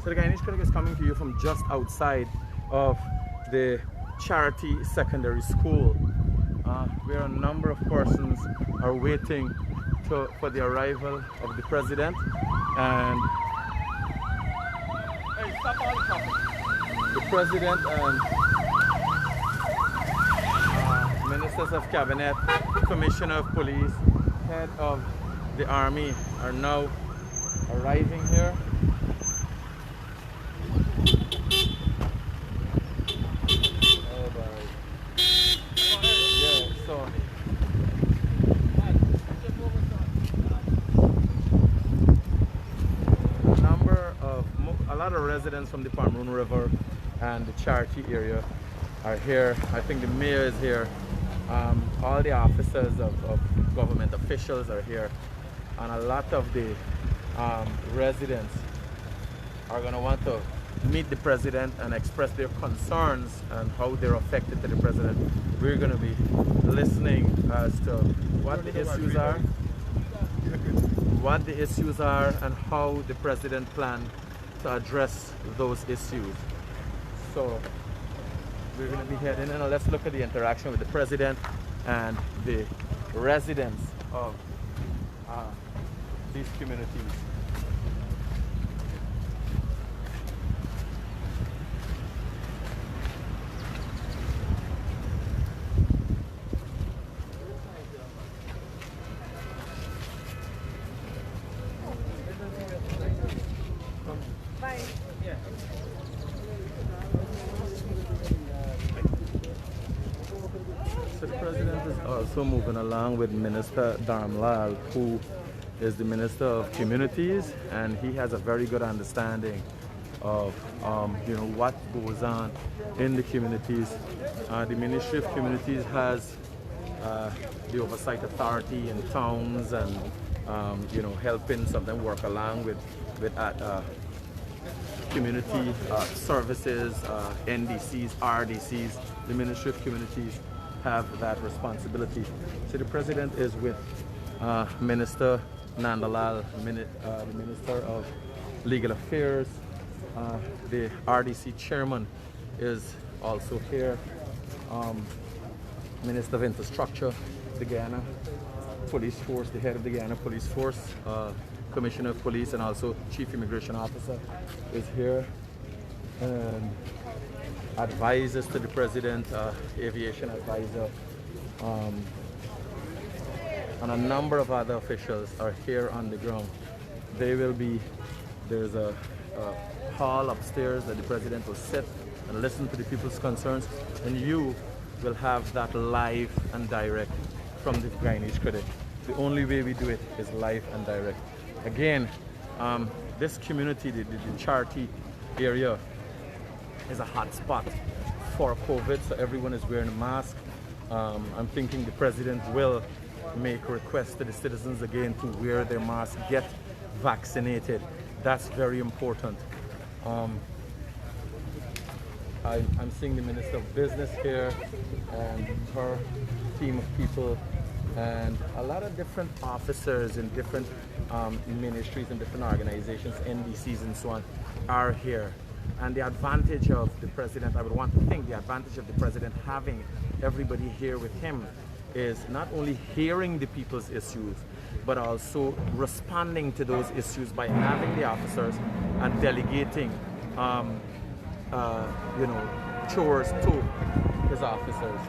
So the Guyanese Critic is coming to you from just outside of the Charity Secondary School, where a number of persons are waiting for the arrival of the President and the President and Ministers of Cabinet, Commissioner of Police, Head of the Army are now arriving here. A lot of residents from the Palm River and the Charity area are here. I think the mayor is here. All the officers of government officials are here, and a lot of the residents are going to want to meet the President and express their concerns and how they're affected to the President. We're going to be listening as to what the issues are and how the President plans to address those issues. So we're going to be heading in, and let's look at the interaction with the President and the residents of these communities. So the President is also moving along with Minister Dartmounth, who is the Minister of Communities, and he has a very good understanding of what goes on in the communities. The Ministry of Communities has the oversight authority in towns and helping some of them work along with community services, NDCs, RDCs. The Ministry of Communities have that responsibility. So the President is with Minister Nandalal, the Minister of Legal Affairs. The RDC Chairman is also here. Minister of Infrastructure, the Guyana Police Force, the head of the Guyana Police Force, Commissioner of Police, and also Chief Immigration Officer is here. And advisors to the President, aviation advisor, and a number of other officials are here on the ground. There's a hall upstairs that the President will sit and listen to the people's concerns, and you will have that live and direct from the Guyanese Critic. The only way we do it is live and direct. Again, this community, the Charity area, is a hot spot for COVID, so everyone is wearing a mask. I'm thinking the President will make requests to the citizens again to wear their mask, get vaccinated. That's very important. I'm seeing the Minister of Business here and her team of people, and a lot of different officers in different ministries and different organizations, NDCs and so on, are here. And the advantage of the President, I would want to think the advantage of the President having everybody here with him is not only hearing the people's issues, but also responding to those issues by having the officers and delegating chores to his officers.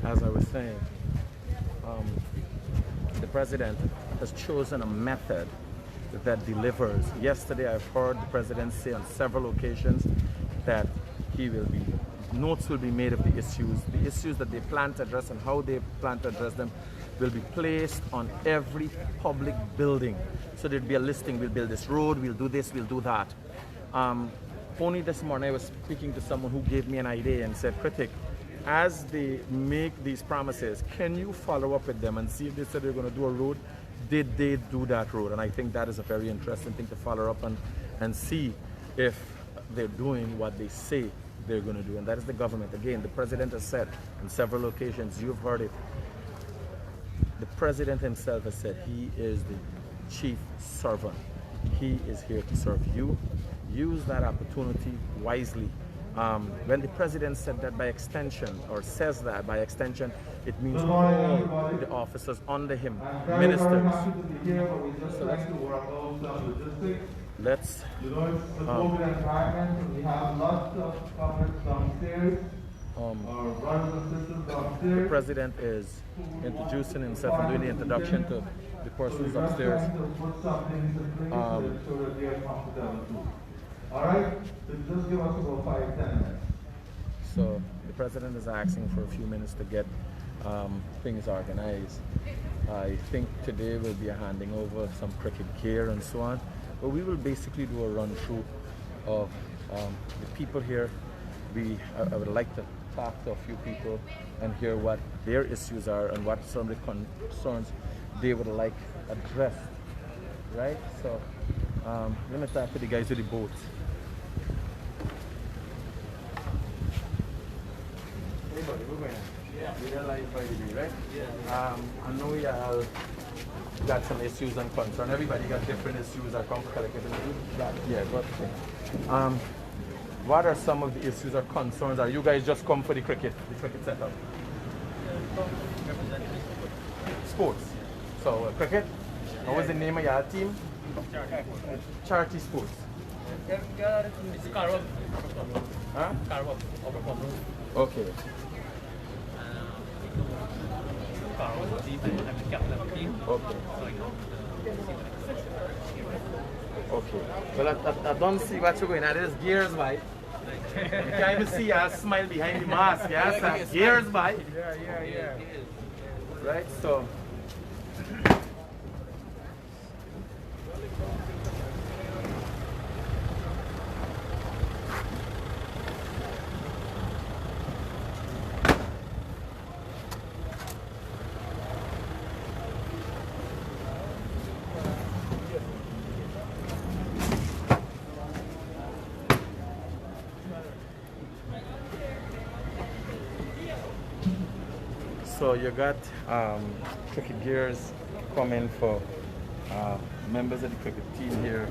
As I was saying, the President has chosen a method that delivers. Yesterday I've heard the President say on several occasions that he will be notes will be made of the issues that they plan to address and how they plan to address them will be placed on every public building. So there'll be a listing, we'll build this road, we'll do this, we'll do that. Only this morning I was speaking to someone who gave me an idea and said, Critic, as they make these promises, can you follow up with them and see if they said they're going to do a road? Did they do that road? And I think that is a very interesting thing to follow up and see if they're doing what they say they're going to do. And that is the government. Again, the president has said on several occasions, you've heard it, the president himself has said he is the chief servant. He is here to serve you. Use that opportunity wisely. When the president said that by extension, or says that by extension, it means all the officers under him, ministers. Let's you know, it's an open environment. We have lots of comments downstairs. Our brothers and sisters downstairs. The president is introducing himself and doing the introduction to the persons upstairs. Put some things in place so that they are comfortable too. Alright? So just give us about 5-10 minutes. So the president is asking for a few minutes to get things organized. I think today will be a handing over some cricket gear and so on. But we will basically do a run through of the people here. I would like to talk to a few people and hear what their issues are and what some of the concerns they would like addressed. Right? So let me talk to the guys with the boats. Hey buddy, we're going. Yeah. We're live by the way, right? Yeah. I know we all got some issues and concerns. Everybody got different issues or come collectively. Yeah, but what are some of the issues or concerns? Are you guys just come for the cricket setup? Sports. So cricket. What was the name of your team? Charity Sports. It's Carwab. Huh? Carwab. Okay. Carwab team. I'm the captain of the team. Okay. Okay. Well, I don't see what you're going at. There's gears, by. You can't even see your smile behind the mask. Yes, gears, by. Yeah. Right, so. So you got cricket gears coming for members of the cricket team here,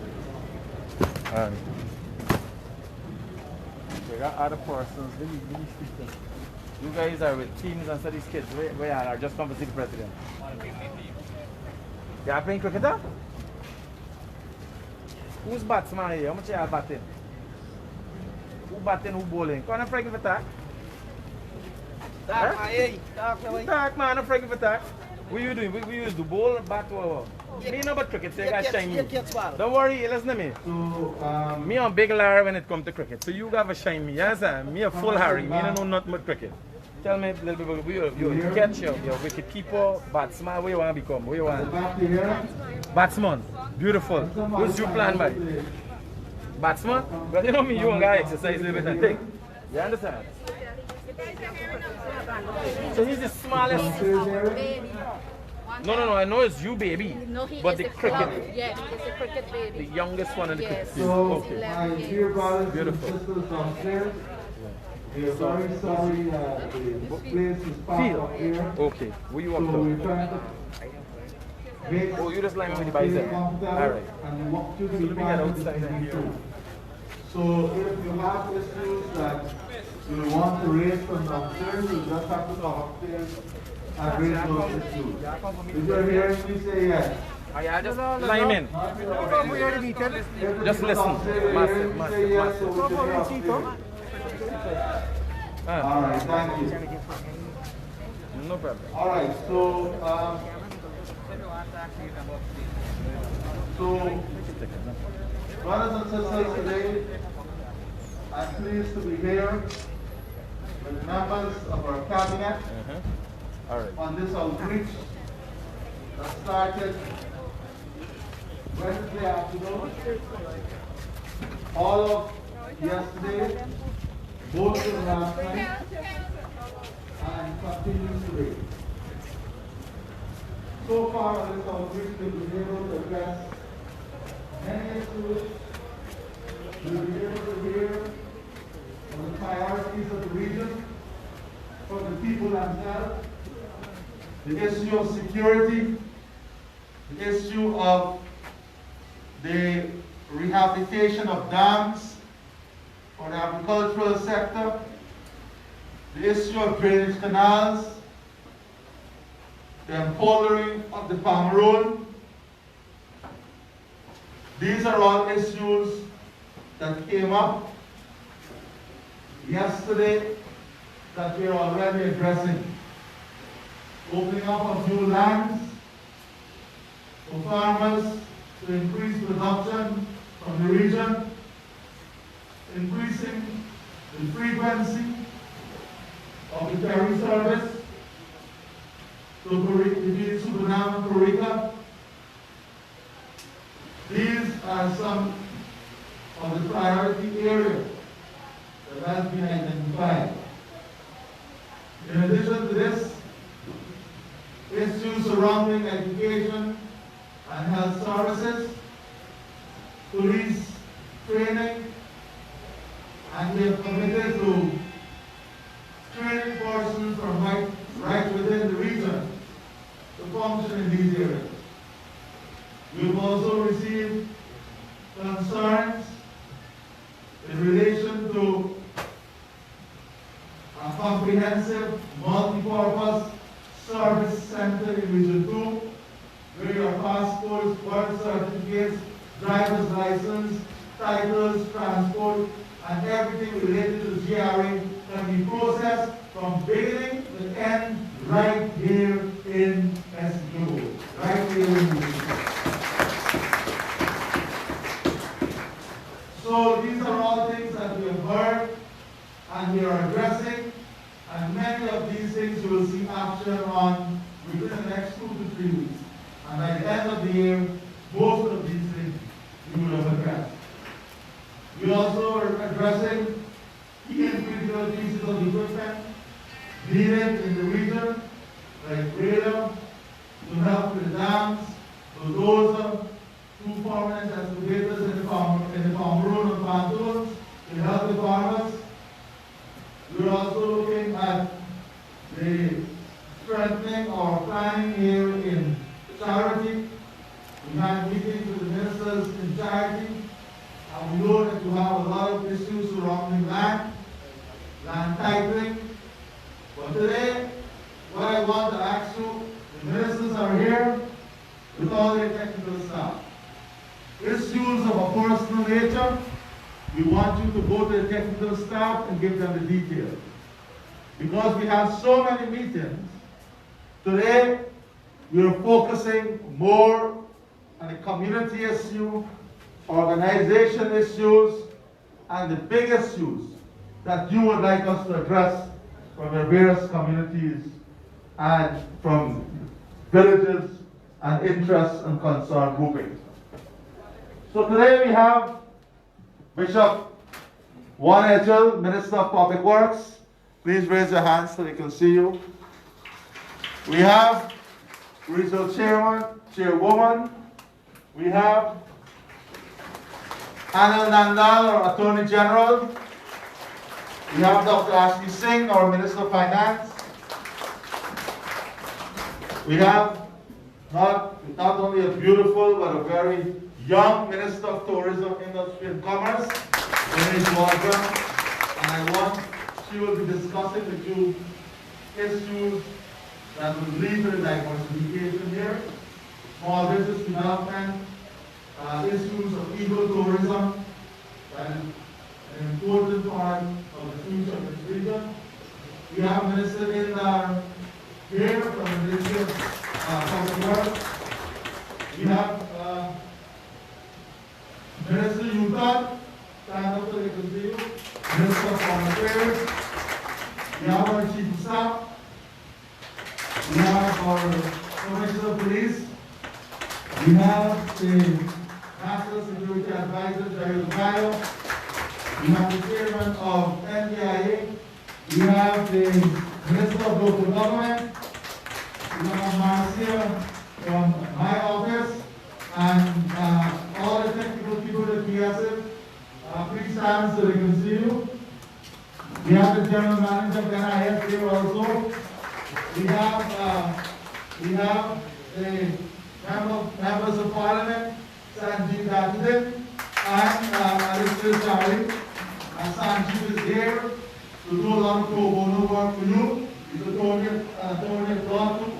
and we got other persons. Let me speak to you guys are with teams and so these kids. Where are just come to see the president? You are playing cricket? Huh? Who's batsman here? How much you are batting? Who batting? Who bowling? Come on, I'm frigging for that. Dark man, I'm frigging for that. What you doing? We used to bowl, bat, or me no but cricket, so you got shine me. Don't worry, listen to me. So, me a big Larry when it comes to cricket, so you gotta shine me, yes sir? Me a full Harry, me don't know nothing about cricket. Tell me a little bit about you catcher, your wicket keeper, batsman, what you want to become? What you want? Batsman, beautiful. What's your plan, buddy? Batsman? But you know me, you want to exercise a little bit and think. You understand? So he's the smallest. No, I know it's you, baby. No, he but is the the cricket. club. Yeah, he is a cricket The baby. youngest one in the Yes. cricket team. So, Okay. my dear brothers Beautiful. and sisters downstairs, we are very sorry the place is packed up here. Okay. Where you So up we're to? trying to make Oh, you just line me with the stay bicep. comfortable Alright. and walk to So the let me get department outside and and hear. so if you have issues that you want to raise from downstairs, you just have to come upstairs and raise those issues. If you're hearing me, say yes. Oh, yeah, just line in. Just listen. Massive. All right, thank you. No problem. All right, so brothers and sisters, today I'm pleased to be here with members of our cabinet All right. on this outreach that started Wednesday afternoon, all of yesterday, most of last night, and continues today. So far on this outreach, we've been able to address many issues. We've been able to hear on the priorities of the region for the people themselves, the issue of security, the issue of the rehabilitation of dams for the agricultural sector, the issue of drainage canals, the empowering of the Cameroon. These are all issues that came up yesterday that we are already addressing. Opening up of new lands for farmers to increase production from the region, increasing the frequency of the ferry service between Suriname and Puerto Rico. These are some of the priority areas that has been identified. In addition to this, issues surrounding education and health services, police training, and we have committed to training persons from right within the region to function in these areas. We've also received concerns in relation to a comprehensive multi-purpose service center in Region 2, where your passports, birth certificates, driver's license, titles, transport, and everything related to GRA can be processed from beginning to end right here in Essequibo, right here in Essequibo. So these are all things that we have heard and we are addressing, and many of these things you will see action on within the next 2 to 3 weeks. And by the end of the year, most of these things we will have addressed. We also are addressing key and critical pieces of equipment needed in the region, like radar, to help with the dams, bulldozer, 2 permanent excavators in the Cameroon and pontoons to help the farmers. We're also looking at the strengthening our planning here in charity. We had meetings with the ministers in charity, and we know that you have a lot of issues surrounding land titling. But today, what I want to ask you, the ministers are here with all their technical staff. Issues of a personal nature, we want you to go to the technical staff and give them the details. Because we have so many meetings, today we are focusing more on the community issue, organization issues, and the big issues that you would like us to address from your various communities and from villages and interests and concern groupings. So today we have Bishop Juan Echel, Minister of Public Works. Please raise your hands so they can see you. We have Regional Chairwoman. We have Anil Nandal, our Attorney General. We have Dr. Ashley Singh, our Minister of Finance. We have not only a beautiful but a very young Minister of Tourism, Industry and Commerce, Guyanese Critic, and she will be discussing with you issues that will lead to the diversification here, small business development, issues of ecotourism, and an important part of the future of this region. We have Minister Indar here from the Ministry of Public Works. We have Minister Yutan, stand up so they can see you. Minister of Foreign Affairs. We have our Commissioner of Police. We have the National Security Advisor, Jerry Lucayo. We have the Chairman of NDIA. We have the Minister of Local Government. We have Marcia from my office, and all the technical people at PSF. Please stand so they can see you. We have the General Manager of NIS here also. We have the members of Parliament, Sanjeev Gatidin, and Alistair Charlie. Sanjeev is here to do a lot of pro bono work for you. He's attorney at law too,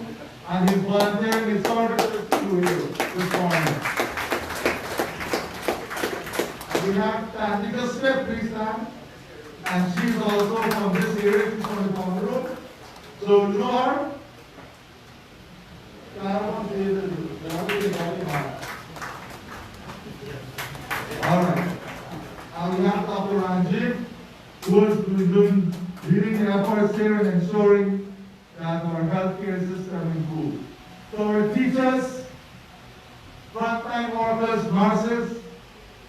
and he's volunteering his services to you this morning. We have Tanika Smith, please stand. And she's also from this area, she's from the common room. So you know her? Alright. And we have Dr. Ranjit, who has been leading the efforts here and ensuring that our healthcare system improves. So our teachers, frontline workers, nurses,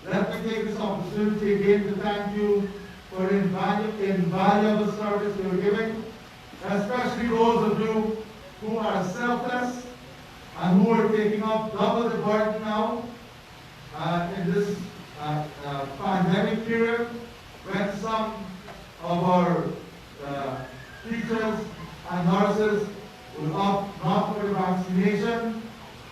let me take this opportunity again to thank you for invaluable service you're giving, especially those of you who are selfless and who are taking up double the burden now in this pandemic period, when some of our teachers and nurses will opt not for the vaccination,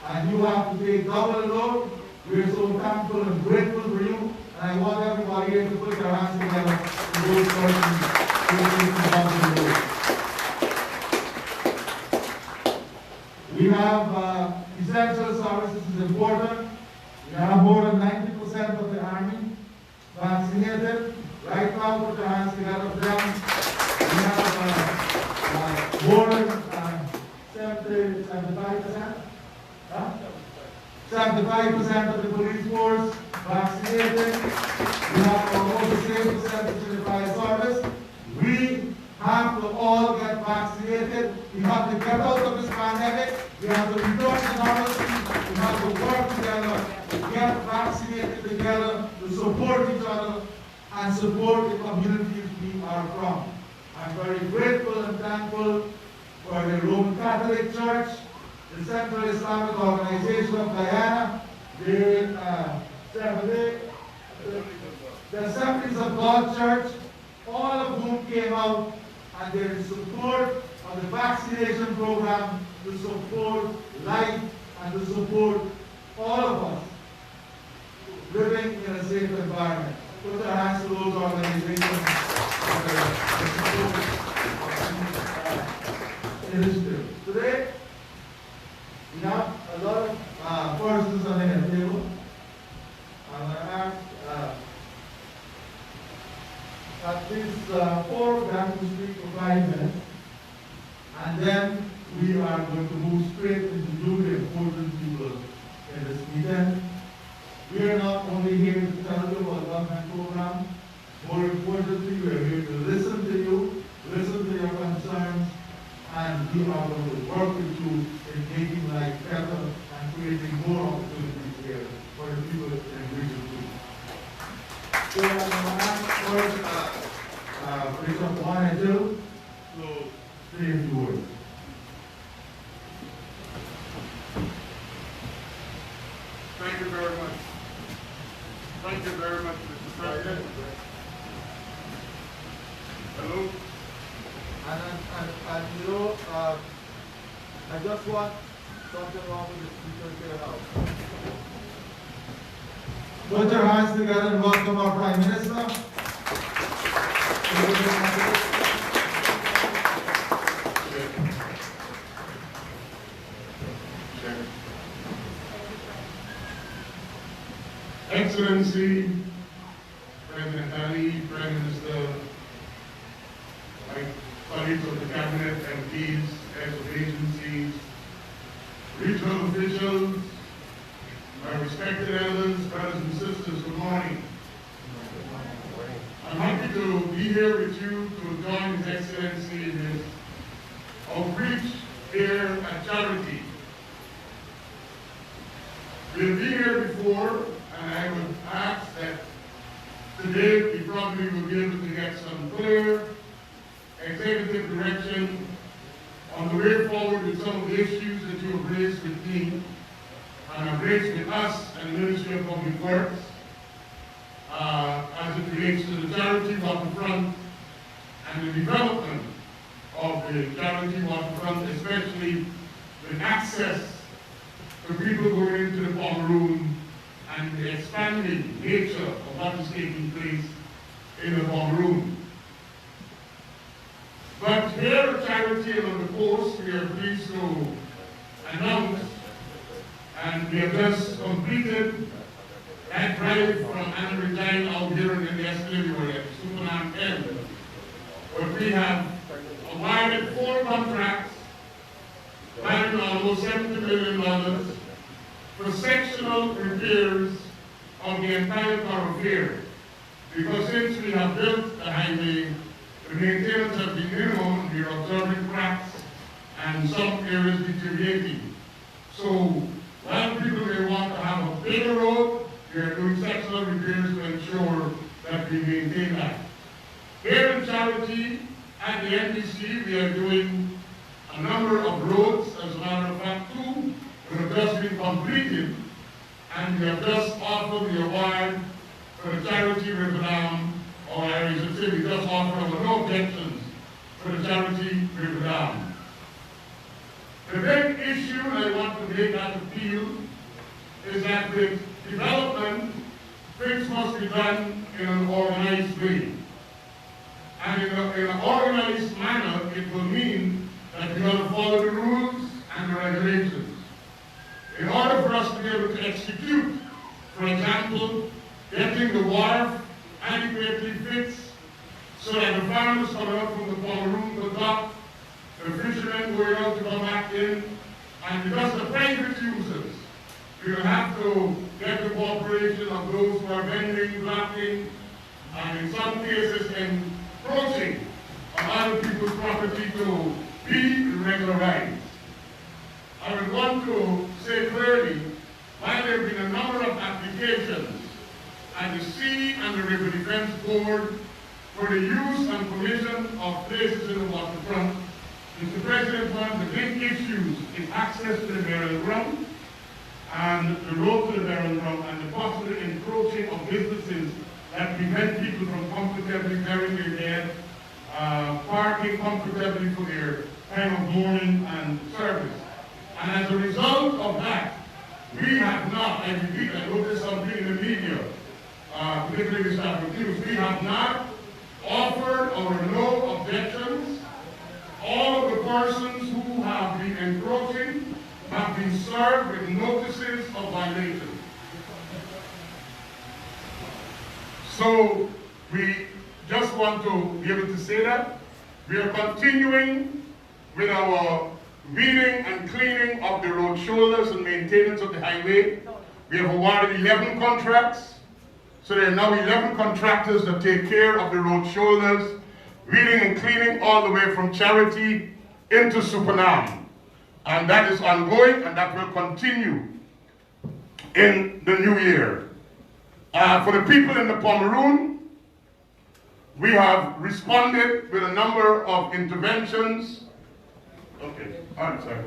and you have to take double the load. We're so thankful and grateful for you, and I want everybody here to put their hands together for those persons who are taking double the load. We have essential services is important. We have more than 90% of the army vaccinated. Right now, put your hands together for them. We have more than 75%. 75% of the police force vaccinated. We have almost the same percentage in the fire service. We have to all get vaccinated. We have to get out of this pandemic. We have to return to normalcy. We have to work together to get vaccinated together, to support each other and support the communities we are from. I'm very grateful and thankful for the Roman Catholic Church, the Central Islamic Organization of Guyana, the Assemblies of God Church, all of whom came out and they're in support of the vaccination program, to support life and to support all of us living in a safe environment. Put your hands to those organizations for their support initiative. Today, we have a lot of persons on the table. I'm going to ask at least 4 of them to speak for 5 minutes. And then we are going to move straight into the important people in this meeting. We are not only here to tell you about government program. More importantly, we are here to listen to you, listen to your concerns, and we are going to work with you in making life better and creating more opportunities here for the people in the region too. So I'm going to ask first Bishop Juan Edil to say a few words. Thank you very much. Thank you very much, Mr. President. Hello? And you know, I just want something wrong with the speaker here now. Put your hands together and welcome our Prime Minister. Excellency, President Ali, Prime Minister, my colleagues of the Cabinet, MPs, heads of agencies, regional officials, my respected elders, brothers and sisters, good morning. I'm happy to be here with you to join His Excellency in his outreach here at Charity. We've been here before, and I would ask that today we probably will be able to get some clear executive direction on the way forward with some of the issues that you have raised with me and have raised with us and the Ministry of Public Works as it relates to the charity waterfront and the development of the charity waterfront, especially with access to people going into the Pomeroon and the expanding nature of what is taking place in the Pomeroon. But here at Charity and on the coast, we are pleased to announce, and we have just completed that drive from Anaragine out here in the Essequibo area, Superman end, where we have awarded 4 contracts valuing almost $70 million for sectional repairs of the entire thoroughfare. Because since we have built the highway, the maintenance has been minimum, we are observing cracks and some areas deteriorating. So while people may want to have a bigger road, we are doing sectional repairs to ensure that we maintain that. Here in Charity, at the NBC, we are doing a number of roads, as a matter of fact 2 that have just been completed, and we have just offered the award for the Charity River Dam, or I should say we just offered our no objections for the Charity River Dam. The big issue I want to make that appeal is that the development, things must be done in an organized way. And in an organized manner, it will mean that we got to follow the rules and the regulations. In order for us to be able to execute, for example, getting the wharf adequately fixed so that the farmers coming up from the Pomeroon to dock, the fishermen going out to come back in, and because the private users, we will have to get the cooperation of those who are vending, blocking, and in some cases encroaching on other people's property to be regularized. I would want to say clearly, while there have been a number of applications at the Sea and the River Defense Board for the use and permission of places in the waterfront, Mr. President, one of the big issues is access to the burial ground and the road to the burial ground and the possible encroaching of businesses that prevent people from comfortably burying their dead, parking comfortably for their time of mourning and service. And as a result of that, we have not, I repeat, I noticed something in the media, particularly this afternoon, we have not offered our no objections. All of the persons who have been encroaching have been served with notices of violation. So we just want to be able to say that. We are continuing with our weeding and cleaning of the road shoulders and maintenance of the highway. We have awarded 11 contracts. So there are now 11 contractors that take care of the road shoulders, weeding and cleaning all the way from Charity into Supernam. And that is ongoing and that will continue in the new year. For the people in the Pomeroon, we have responded with a number of interventions. Okay, all right, sorry.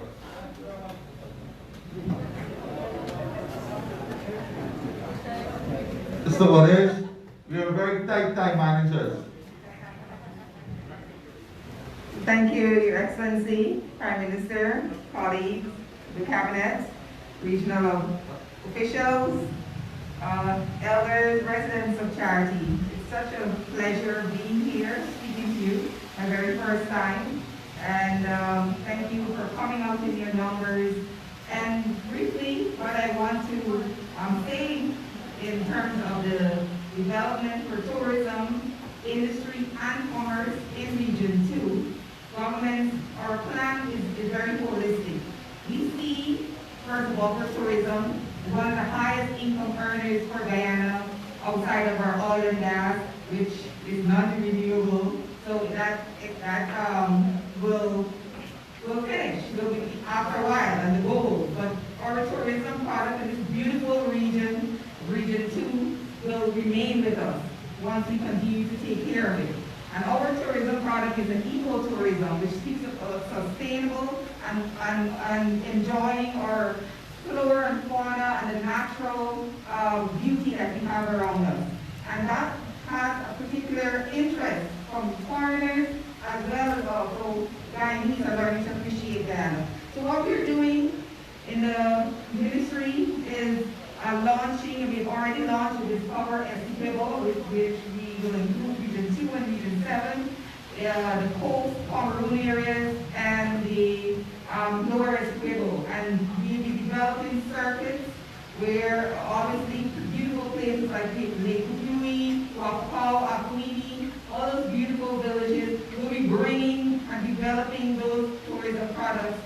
Mr. Wallace, we are very tight time managers. Thank you, Your Excellency, Prime Minister, colleagues, the Cabinet, regional officials, elders, residents of Charity. It's such a pleasure being here, speaking to you, my very first time. And thank you for coming out in your numbers. And briefly, what I want to say in terms of the development for tourism, industry, and commerce in Region 2, government, our plan is very holistic. We see, first of all, for tourism, one of the highest income earners for Guyana outside of our oil and gas, which is non-renewable. So that will finish, will be after a while and the goal. But our tourism product in this beautiful region, Region 2, will remain with us once we continue to take care of it. And our tourism product is an ecotourism, which speaks of sustainable and enjoying our flora and fauna and the natural beauty that we have around us. And that has a particular interest from foreigners as well as also Guyanese are learning to appreciate Guyana. So what we're doing in the ministry is launching, we've already launched the Discover Essequibo, which we will include Region 2 and Region 7, the coast, Cameroon areas, and the lower Essequibo. And we'll be developing circuits where obviously beautiful places like Lake Kupui, Wakau, Akwini, all those beautiful villages, we'll be bringing and developing those tourism products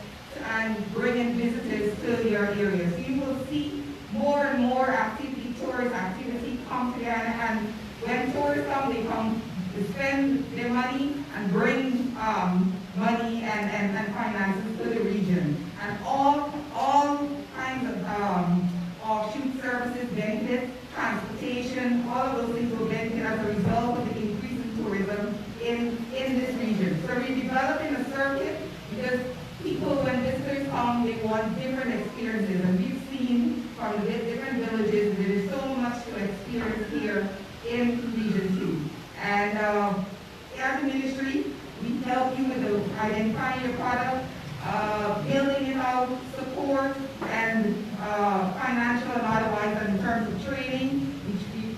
and bringing visitors to your area. So you will see more and more activity, tourist activity come together, and when tourists come, they come to spend their money and bring money and finances to the region. And all kinds of offshoot services benefit, transportation, all of those things will benefit as a result of the increase in tourism in this region. So we're developing a circuit because people, when visitors come, they want different experiences. And we've seen from the different villages, there is so much to experience here in Region 2. And as a ministry, we help you with identifying your product, building it out, support, and financial and otherwise. And in terms of training,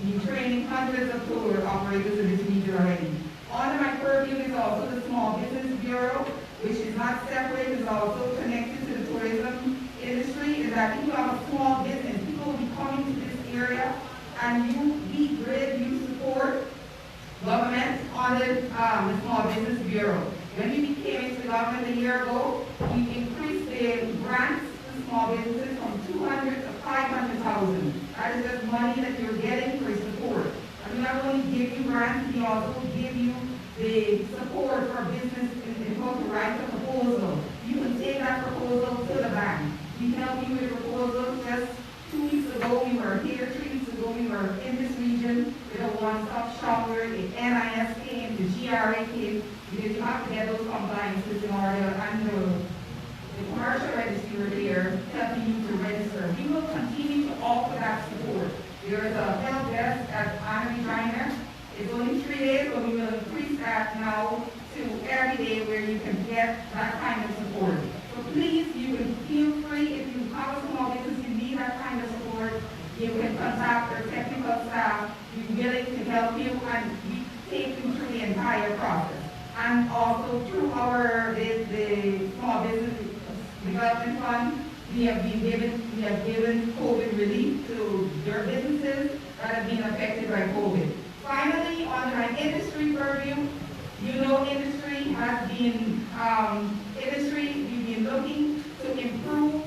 we're training hundreds of tour operators in this region already. Under my purview is also the Small Business Bureau, which is not separate, is also connected to the tourism industry, is that if you have a small business, people will be coming to this area, and you be great, you support government under the Small Business Bureau. When we came into government a year ago, we increased the grants to small businesses from 200 to 500,000. That is just money that you're getting for support. And we not only give you grants, we also give you the support for business in how to write a proposal. You can take that proposal to the bank. We help you with a proposal. Just 2 weeks ago, we were here. 3 weeks ago, we were in this region with a one-stop shop where the NIS came, the GRA came, because you have to get those compliances in order, and the commercial registry were here helping you to register. We will continue to offer that support. There is a help desk at Anna Reiner. It's only 3 days, but we will increase that now to every day where you can get that kind of support. So please, you can feel free, if you have a small business, you need that kind of support, you can contact our technical staff. We're willing to help you, and we take you through the entire process. And also through the Small Business Development Fund, we have given COVID relief to their businesses that have been affected by COVID. Finally, on my industry purview, you know industry has been, we've been looking to improve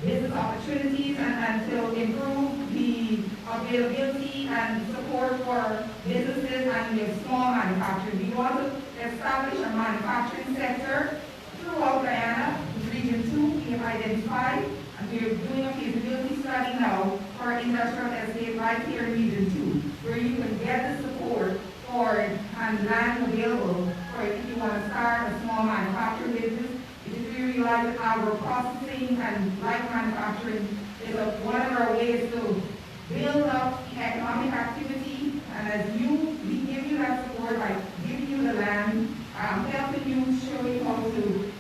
business opportunities and to improve the availability and support for businesses and the small manufacturing. We want to establish a manufacturing sector throughout Guyana. Region 2, we have identified, and we are doing a feasibility study now for industrial estate right here in Region 2, where you can get the support for and land available for if you want to start a small manufacturing business. Because we realize that agro-processing and light manufacturing is one of our ways to build up economic activity, and as we give you that support by giving you the land, helping you, showing how to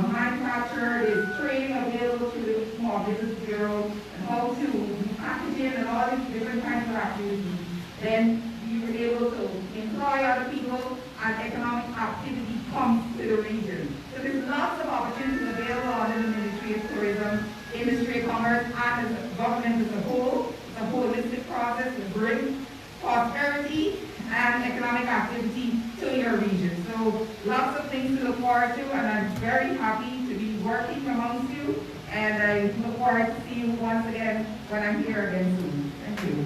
manufacture, there's training available through the Small Business Bureau, and how to do packaging and all these different kinds of activities. Then you were able to employ other people, and economic activity comes to the region. So there's lots of opportunities available under the Ministry of Tourism, Industry, Commerce, and the government as a whole. It's a holistic process to bring prosperity and economic activity to your region. So lots of things to look forward to, and I'm very happy to be working amongst you, and I look forward to see you once again when I'm here again soon. Thank you.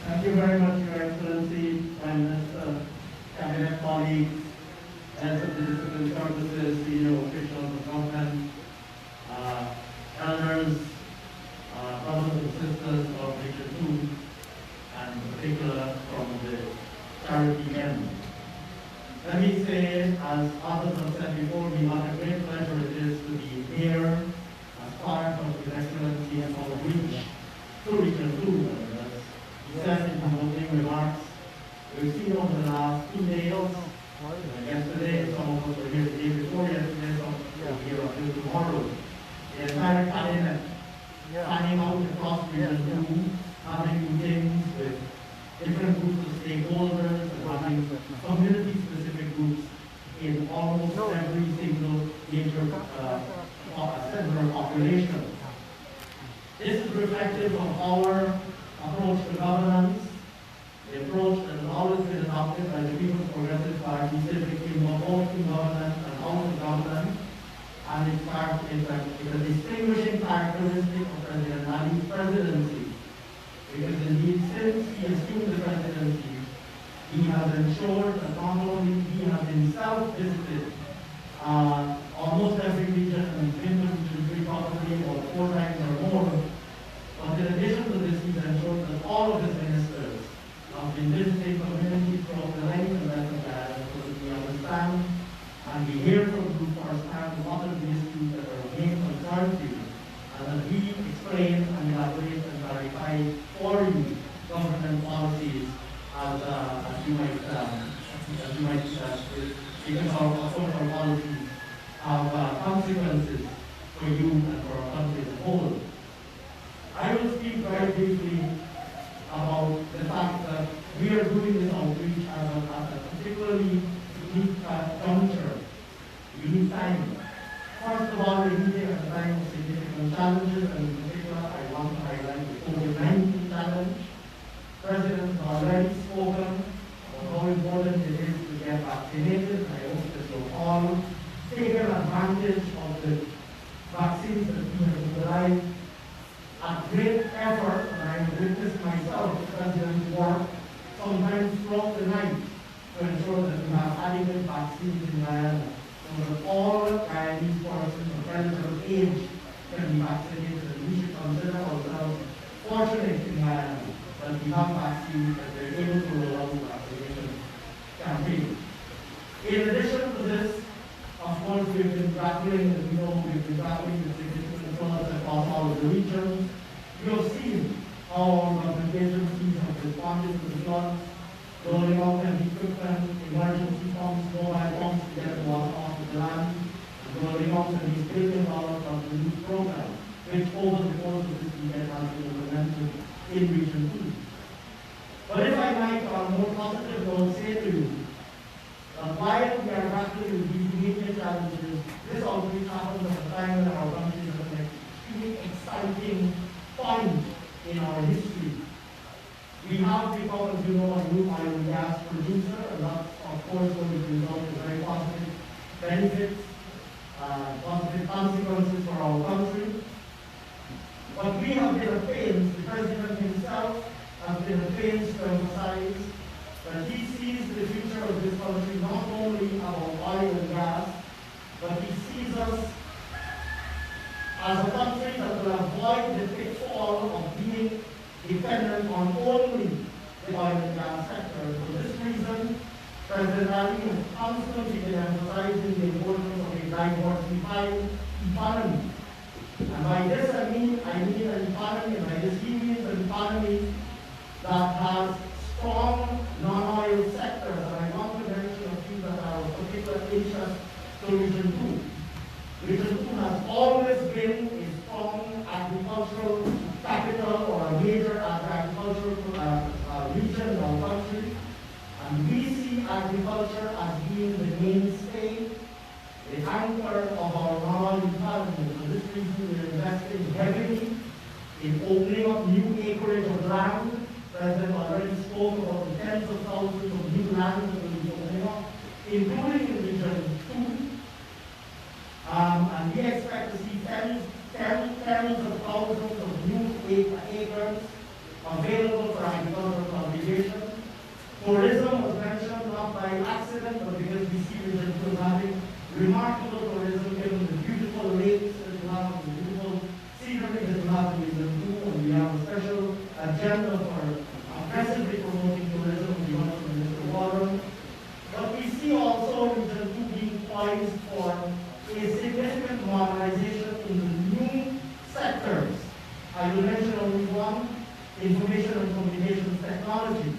Thank you very much, Your Excellency, Prime Minister, Cabinet colleagues, heads of the discipline services, senior officials of government, elders, brothers and sisters of Region 2, and in particular from the charity end. Let me say, as others have said before me, what a great pleasure it is to be here as part of His Excellency and outreach to Region 2. As he said in his opening remarks, we've seen over the last 2 days, yesterday, some of us were here the day before yesterday, some were here until tomorrow. The entire cabinet planning out across Region 2, having meetings with different groups of stakeholders, and having community-specific groups in almost every single major center population. This is reflective of our approach to governance, the approach that has always been adopted by the People's Progressive Party, civic in both in government and out of government, and in fact, it's a distinguishing characteristic of President Ali's presidency. Because indeed, since he assumed the presidency, he has ensured that not only he has himself visited almost every region and been to Region 3 probably about 4 times or more, but in addition to this, he's ensured that all of his ministers have been visiting communities throughout the length and breadth of the island so that we understand and we hear from you firsthand what are the issues that are of main concern to you, and that we explain and elaborate and clarify for you government policies as you might because our policies have consequences for you and for our country as a whole. I will speak very briefly about the fact that we are doing this outreach at a particularly unique juncture, unique time. First of all, we're meeting at a time of significant challenges, and in particular, I want to highlight the COVID-19 challenge. The President has already spoken about how important it is to get vaccinated. I hope that you've all taken advantage of the vaccines that we have utilized at great effort, and I have witnessed myself the President's work sometimes throughout the night to ensure that we have adequate vaccines in Guyana, so that all Guyanese persons of eligible age can be vaccinated, and we should consider ourselves fortunate in Guyana that we have vaccines that we're able to roll out the vaccination campaign. In addition to this, of course, we've been grappling, as you know, we've been grappling with significant floods across all of the regions. You have seen how our government agencies have responded to the floods, rolling out heavy equipment, emergency pumps, mobile pumps to get the water off of the land, and rolling out these $1 billion of the new program, which over the course of this weekend has been implemented in Region 2. But if I might, on a more positive note, say to you, while we are grappling with these major challenges, this outreach happens at a time when our country is at an extremely exciting point in our history. We have become, as you know, a new oil and gas producer, and that's, of course, going to result in very positive benefits, positive consequences for our country. But we have been at pains, the President himself has been at pains to emphasize that he sees the future of this country not only about oil and gas, but he sees us as a country that will avoid the pitfall of being dependent on only the oil and gas sector. For this reason, President Ali has constantly been emphasizing the importance of a diversified economy. And by this I mean an economy, and by this he means an economy that has strong non-oil sectors, and I want to mention a few that are of particular interest to Region 2. Region 2 has always been a strong agricultural capital or a major agricultural region in our country, and we see agriculture as being the mainstay, the anchor of our non-oil economy. For this reason, we are investing heavily in opening up new acreage of land. The President already spoke about the tens of thousands of new lands that will be opening up, including in Region 2. And we expect to see tens of thousands of new acres available for agricultural cultivation. technology.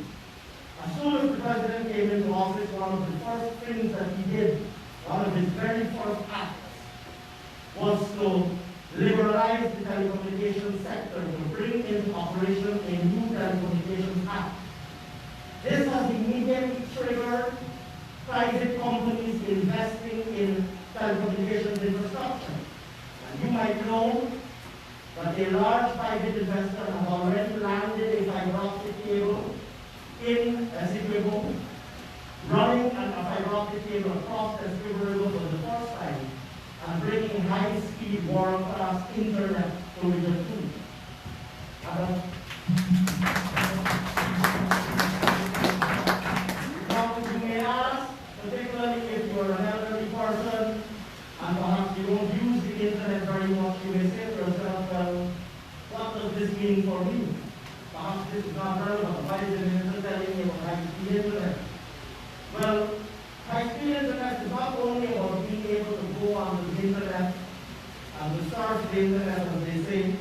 As soon as the president came into office, one of the first things that he did, one of his very first acts, was to liberalize the telecommunications sector, to bring into operation a new telecommunications act. This has immediately triggered private companies investing in telecommunications infrastructure. And you might know that a large private investor has already landed a fiber optic cable in Essequibo, running a fiber optic cable across the Essequibo River for the first time, and bringing high-speed world-class internet to Region 2. Now, you may ask, particularly if you're an elderly person, and perhaps you don't use the internet very much, you may say to yourself, well, what does this mean for me? Perhaps this is not relevant. Why is the minister telling me about high-speed internet? Well, high-speed internet is not only about being able to go on the internet and to surf the internet, as they say.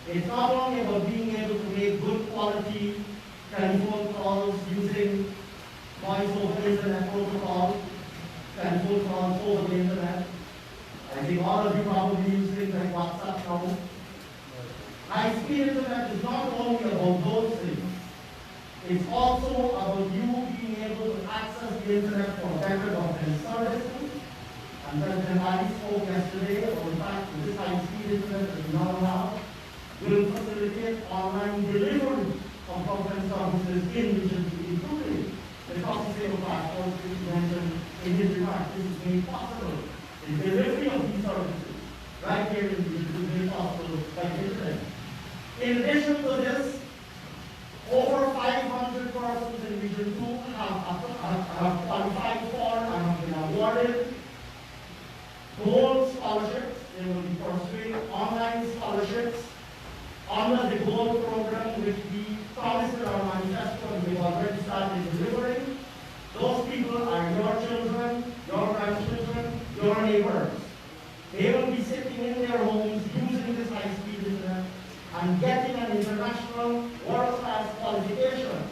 It's not only about being able to make good quality telephone calls using voice over internet protocol, telephone calls over the internet. I think all of you probably use things like WhatsApp now. High-speed internet is not only about those things. It's also about you being able to access the internet for better government services. And President Ali spoke yesterday about the fact that this high-speed internet that we now have will facilitate online delivery of government services in Region 2, including the cost-saving platforms which he mentioned in his remarks. This is made possible. The delivery of these services right here in Region 2 is made possible by the internet. In addition to this, over 500 persons in Region 2 have qualified for and have been awarded gold scholarships. They will be pursuing online scholarships under the gold program which we promised in our manifesto and we've already started delivering. Those people are your children, your grandchildren, your neighbors. They will be sitting in their homes using this high-speed internet and getting an international world-class qualification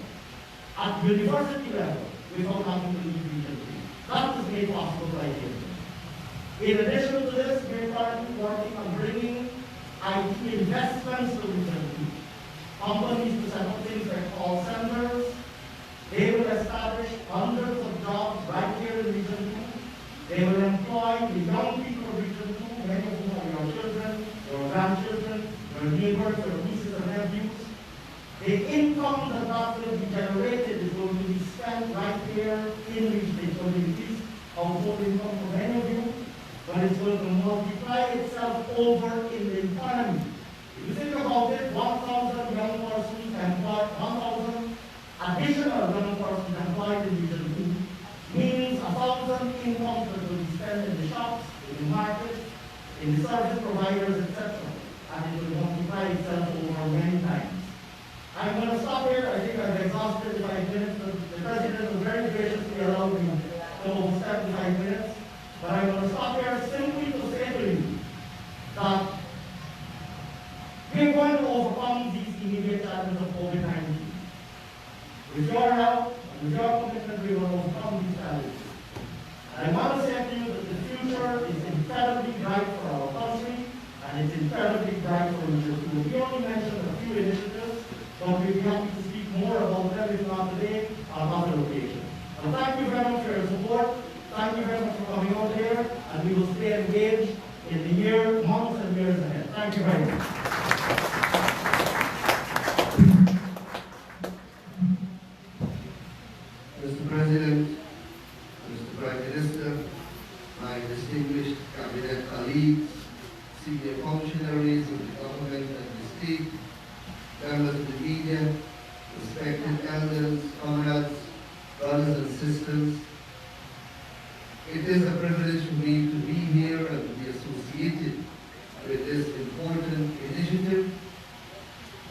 at university level without having to leave Region 3. That is made possible by the internet. In addition to this, we are currently working on bringing IT investments to Region 2. Companies to set up things like call centers. They will establish hundreds of jobs right here in Region 2. They will employ the young people of Region 2, many of whom are your children, your grandchildren, your neighbors, your nieces and nephews. The income that will be generated is going to be spent right here in Region 2. It's going to increase household income for many of you, but it's going to multiply itself over in the economy. If you think about it, 1,000 young persons employed, 1,000 additional young persons employed in Region 2 means 1,000 incomes that will be spent in the shops, in the markets, in the service providers, etc. And it will multiply itself over many times. I'm going to stop here. I think I've exhausted the 5 minutes. The President will very graciously allow me to overstep the 5 minutes. But I'm going to stop here simply to say to you that we're going to overcome these immediate challenges of COVID-19. With your help and with your commitment, we will overcome these challenges. And I want to say to you that the future is incredibly bright for our country, and it's incredibly bright for Region 2. We only mentioned a few initiatives, but we'll be happy to speak more about them, if not today, on other occasions. And thank you very much for your support. Thank you very much for coming out here, and we will stay engaged in the months and years ahead. Thank you very much. Mr. President, Mr. Prime Minister, my distinguished cabinet colleagues, senior functionaries of the government and the state, members of the media, respected elders, comrades, brothers and sisters, it is a privilege for me to be here and to be associated with this important initiative.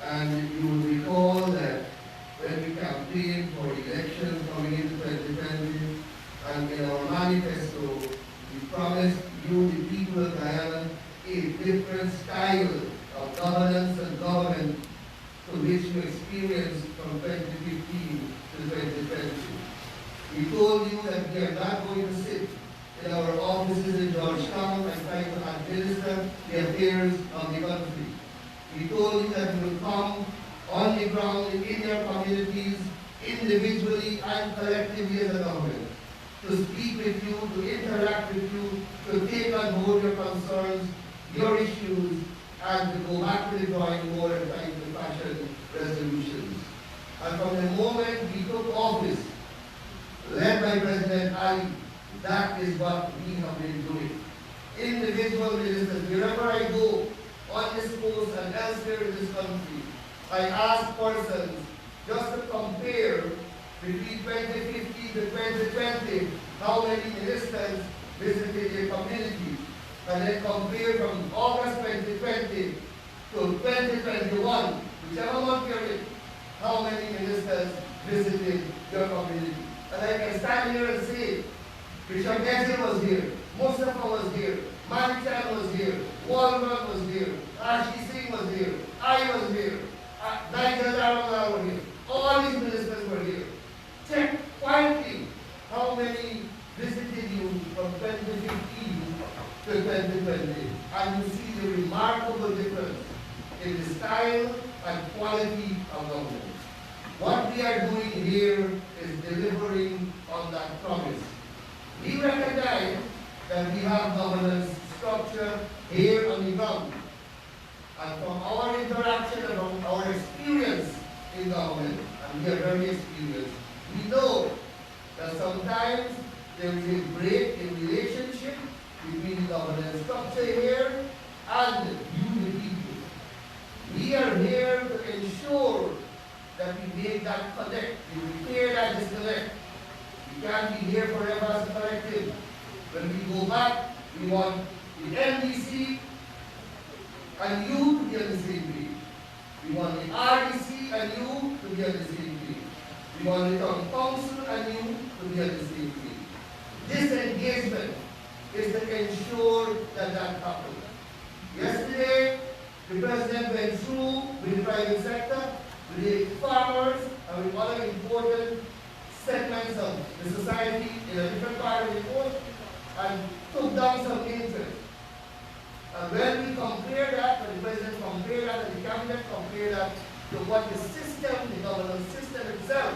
And you will recall that when we campaigned for election coming into 2020, and in our manifesto, we promised you, the people of Guyana, a different style of governance and government to which you experienced from 2020 We told you that we are not going to sit in our offices in Georgetown and try to administer the affairs of the country. We told you that we will come on the ground in your communities, individually and collectively as a government, to speak with you, to interact with you, to take on board your concerns, your issues, and to go back to the drawing board and try to fashion resolutions. And from the moment we took office, led by President Ali, that is what we have been doing. Individual ministers, wherever I go, on this coast and elsewhere in this country, I ask persons just to compare between 2015 to 2020, how many ministers visited their community, and then compare from August 2020 to 2021, whichever month you're in, how many ministers visited your community. And I can stand here and say, Bishop Ezra was here, Mustafa was here, Manichan was here, Walmart was here, Ashi Singh was here, I was here, Nigel Darwin were here. All these ministers were here. Check quietly how many visited you from 2015 to 2020. And you see the remarkable difference in the style and quality of government. What we are doing here is delivering on that promise. We recognize that we have governance structure here on the ground. And from our interaction and from our experience in government, and we are very experienced, we know that sometimes there is a break in relationship between the governance structure here and you, the people. We are here to ensure that we make that connect, we repair that disconnect. We can't be here forever as a collective. When we go back, we want the NDC and you to be on the same page. We want the RDC and you to be on the same page. We want the town council and you to be on the same page. This engagement is to ensure that that happens. Yesterday, the president went through with the private sector, with the farmers, and with other important segments of the society in a different part of the coast, and took down some interest. And when we compare that, when the president compared that, and the cabinet compared that to what the system, the governance system itself,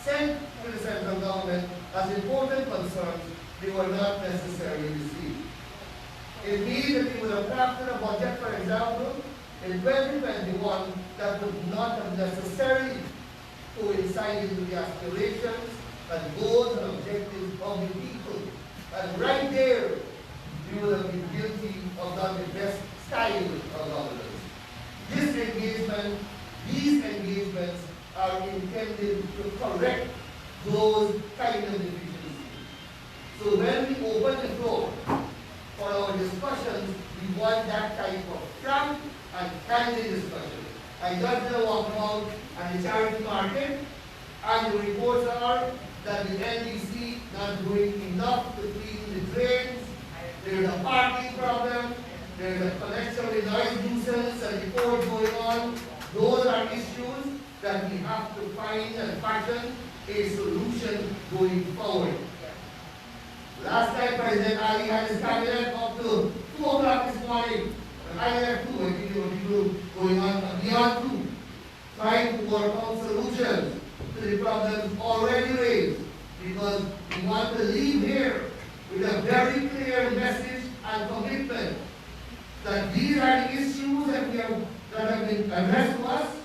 sent to the central government as important concerns, they were not necessarily received. It means that we would have crafted a budget, for example, in 2021 that would not have necessarily coincided with the aspirations and goals and objectives of the people. And right there, we would have been guilty of not the best style of governance. This engagement, these engagements are intended to correct those kind of deficiencies. So when we open the floor for our discussions, we want that type of frank and candid discussion. I just did a walkabout at the charity market, and the reports are that the NDC not doing enough to clean the drains. There's a parking problem, there's a connection with noise nuisance and reports going on. Those are issues that we have to find and fashion a solution going forward. Last night, President Ali had his cabinet up to 2 o'clock this morning. And I left 2, I think there were people going on beyond 2, trying to work out solutions to the problems already raised. Because we want to leave here with a very clear message and commitment that these are the issues that have been addressed to us,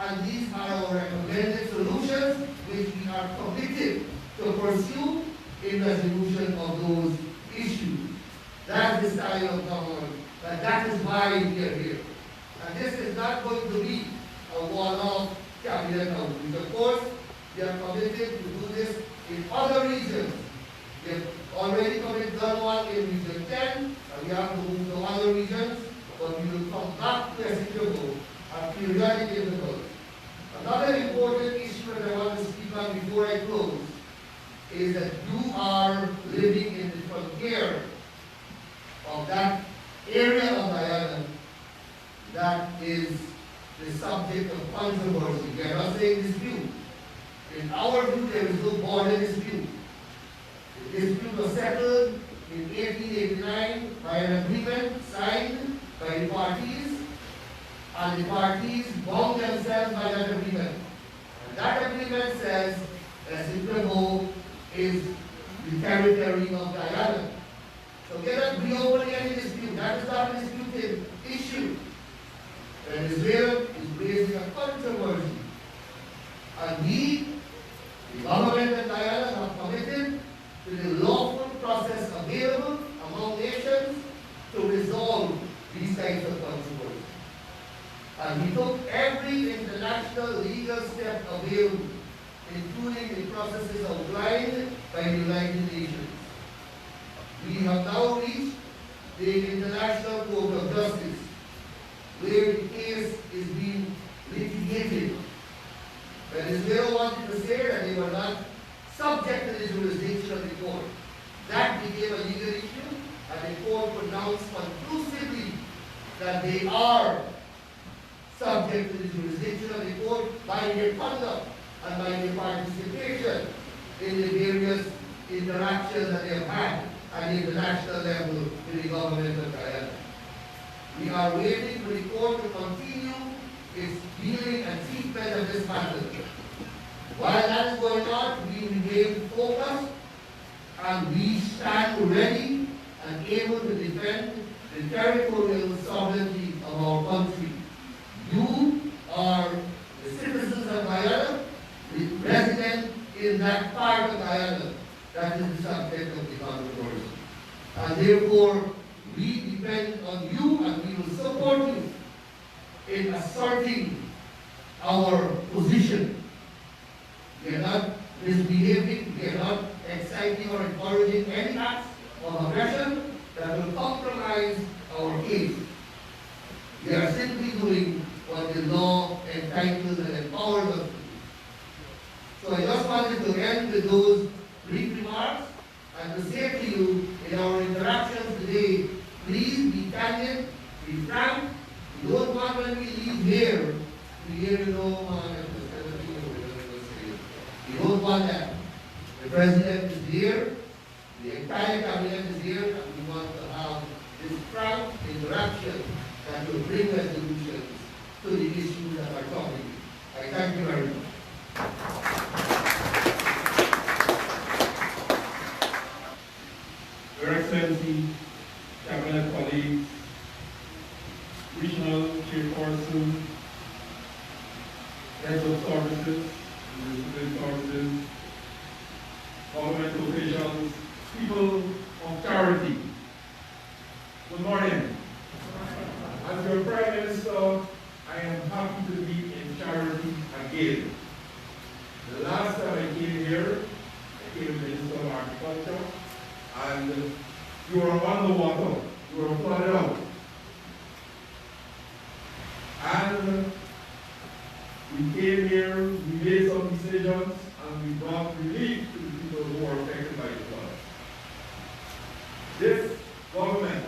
and these are our recommended solutions which we are committed to pursue in resolution of those issues. That's the style of government, and that is why we are here. And this is not going to be a one-off cabinet outreach. Of course, we are committed to do this in other regions. We have already done one in Region 10, and we have to move to other regions, but we will come back to Essequibo at periodic intervals. Another important issue that I want to speak on before I close is that you are living in the frontier of that area of the island that is the subject of controversy. We are not saying dispute. In our view, there is no border dispute. an agreement signed by the parties, and the parties bound themselves by that agreement. And that agreement says Essequibo is the territory of Guyana. So we are not reopening any dispute. That is not a disputed issue. Venezuela is raising a controversy. And we, the government of Guyana, have committed to the lawful process available among nations to resolve these types of controversies. And we took every international legal step available, including the processes outlined by the United Nations. We have now reached the International Court of Justice, where the case is being litigated. Venezuela wanted to say that they were not subject to the jurisdiction of the court. That became a legal issue, and the court pronounced conclusively that they are subject to the jurisdiction of the court by their conduct and by their participation in the various interactions that they have had at the international level with the government of Guyana. We are waiting for the court to continue its dealing and treatment of this matter. While that is going on, we remain focused and we stand ready and able to defend the territorial sovereignty of our country. You are the citizens of Guyana, the resident in that part of Guyana that is the subject of the controversy. And therefore, we depend on you and we will support you in asserting our position. We are not misbehaving, we are not exciting or encouraging any acts of aggression that will compromise our case. We are simply doing what the law entitles and empowers us to do. So I just wanted to end with those brief remarks and to say to you in our interactions today, please be candid, be frank. We don't want when we leave here to hear, you know, we don't want that. The president is here, the entire cabinet is here, and we want to have this frank interaction that will bring resolutions to the issues that are talking. I thank you very much. Your Excellency, Cabinet colleagues, regional chairpersons, heads of services, municipal services, government officials, people of charity. Good morning. As your Prime Minister, I am happy to be in charity again. The last time I came here, I came Minister of Agriculture, and you were on the water, you were flooded out. And we came here, we made some decisions, and we brought relief to the people who were affected by the flood. This government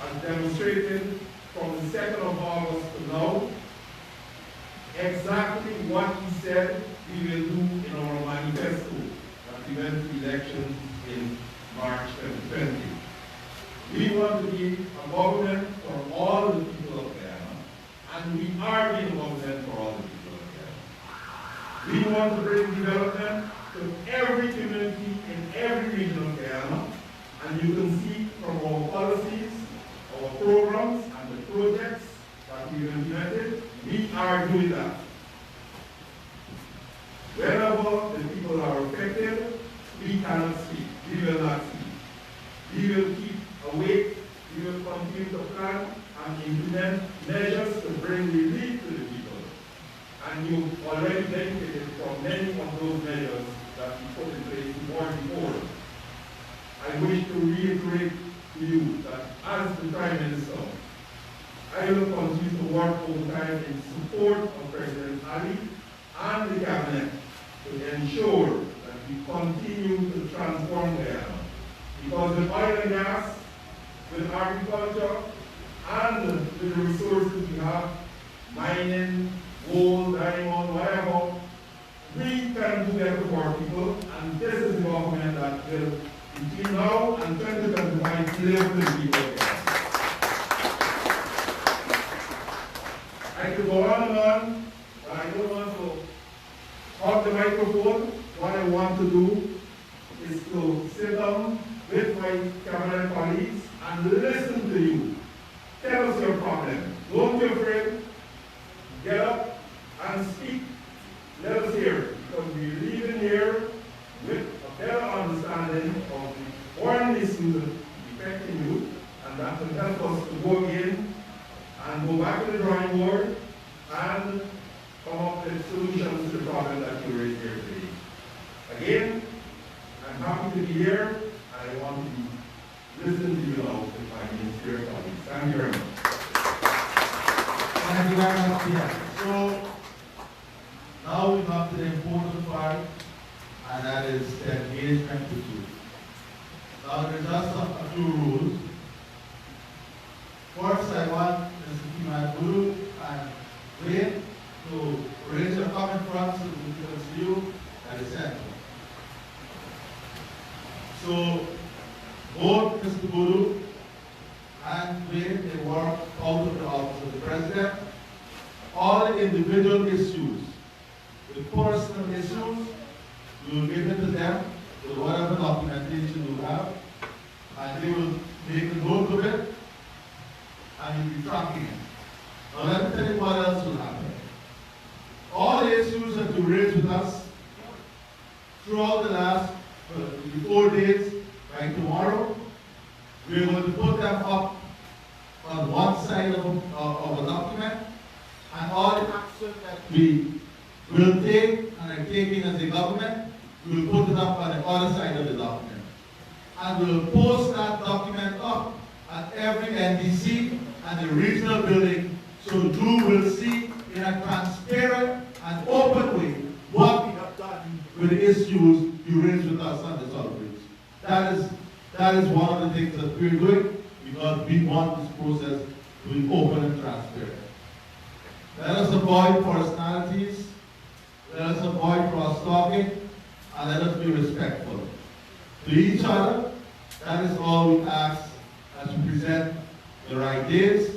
has demonstrated from the 2nd of August to now exactly what we said we will do in our manifesto that we went to elections in March 2020. We want to be a government for all the people of Guyana, and we are being a government for all the people of Guyana. We want to bring development to every community in every region of Guyana, and you can see from our policies, our programs, and the projects that we've implemented, we are doing that. Wherever the people are affected, we cannot speak. We will not speak. We will keep awake. We will continue to plan and implement measures to bring relief to the people. And you already benefited from many of those measures that we put in place before. I wish to reiterate to you that as the Prime Minister, I will continue to work overtime in support of President Ali and the Cabinet to ensure that we continue to transform Guyana. Because with oil and gas, with agriculture, and with the resources we have, mining, gold, diamond, whatever, we can do better for our people, and this is the government that will, between now and 2025, live to the people again. I could go on and on, but I don't want to hog the microphone. What I want to do is to sit down with my cabinet colleagues and listen to you. Tell us your problem. Don't be afraid. Get up and speak. Let us hear it. Because we leave in here with a better understanding of the foreign issues affecting you, and that will help us to go again and go back to the drawing board and come up with solutions to the problem that you raised here today. Again, I'm happy to be here, and I want to listen to you now with my ministerial colleagues. Thank you very much. Thank you very much, Pierre. So, now we come to the important part, and that is the engagement with you. Now, there are just a few rules. First, I want Mr. Kiman Guru and Wayne to raise your comment front so we can see you at the center. So, both Mr. Guru and Wayne, they work out of the office of the President. All individual issues, the personal issues, we will give it to them with whatever documentation you have, and they will make a note of it, and you'll be tracking it. Now let me tell you what else will happen. All the issues that you raised with us throughout the last 4 days, by tomorrow, we're going to put them up on one side of a document, and all the action that we will take and are taking as a government, we will put it up on the other side of the document. And we will post that document up at every NDC and the regional building, so you will see in a transparent and open way what we have done with the issues you raised with us on this outreach. That is one of the things that we're doing, because we want this process to be open and transparent. Let us avoid personalities, let us avoid cross-talking, and let us be respectful to each other. That is all we ask as we present the right days,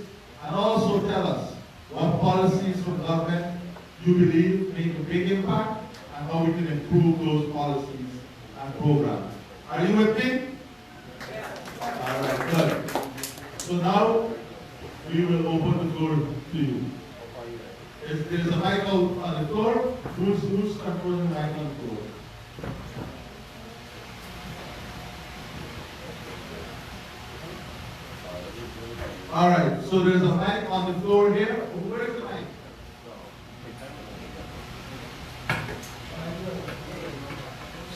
and also tell us what policies from government you believe make a big impact, and how we can improve those policies and programs. Are you with me? All right, good. So now we will open the floor to you. There's a mic on the floor. Who's controlling the mic on the floor? All right, so there's a mic on the floor here. Where's the mic?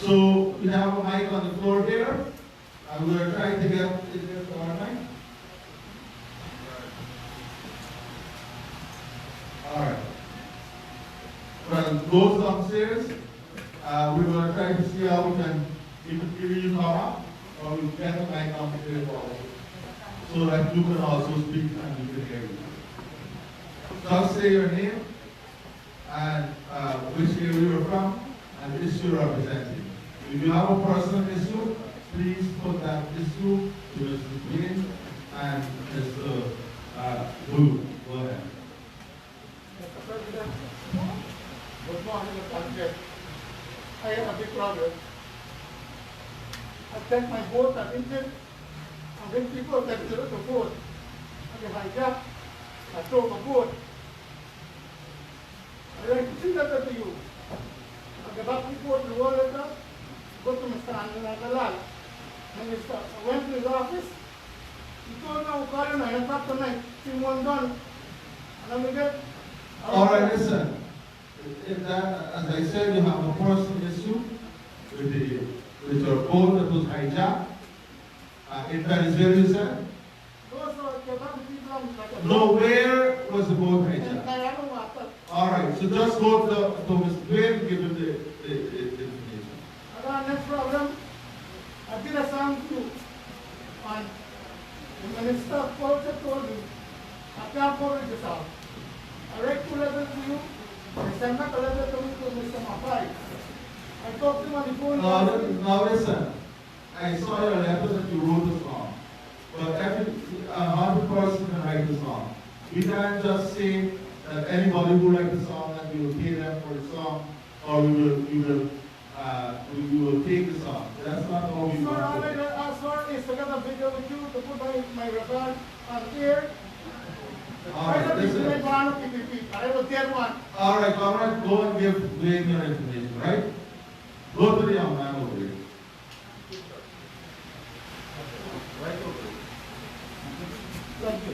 So we have a mic on the floor here. We're trying to get it to our mic. All right. Well, those downstairs, we're going to try to see how we can either you come up, or we get the mic on the table, so that you can also speak and we can hear you. Just say your name and which area you're from and the issue you're representing. If you have a personal issue, please put that issue to Mr. Green and Mr. Wu. Go ahead. Mr. President, good morning, Mr. I have a big problem. I take my boat and engine, and when people take the boat, and they hijack, I throw my boat. I like to see that to you. I get back the boat, the water, go to Mr. Andalal. And I went to his office. He told me I was calling him, I talked to him, see one done. And I'm get. All right, listen. If that, as I said, you have a personal issue with your boat that was hijacked in Venezuela, you said? No, where was the boat hijacked? All right, so just go to Mr. Dwayne and give him the information. I got next problem. I did a sound too. And the Minister of Culture told me, I can't cover this out. I write 2 letters to you. I sent back a letter to Mr. Mapai. I talked to him on the phone. Now listen, I saw your letter that you wrote us on. We can't just say that anybody who writes a song that we will pay them for the song, or we will take the song. That's not how we Sir, want all I it. can ask for is to get a video with you to put my record on here. All I right, don't need to listen. make one PPP. I will get one. All right, comrade, go and give Wayne your information, right? Go to the young man over here. Right over there. Thank you.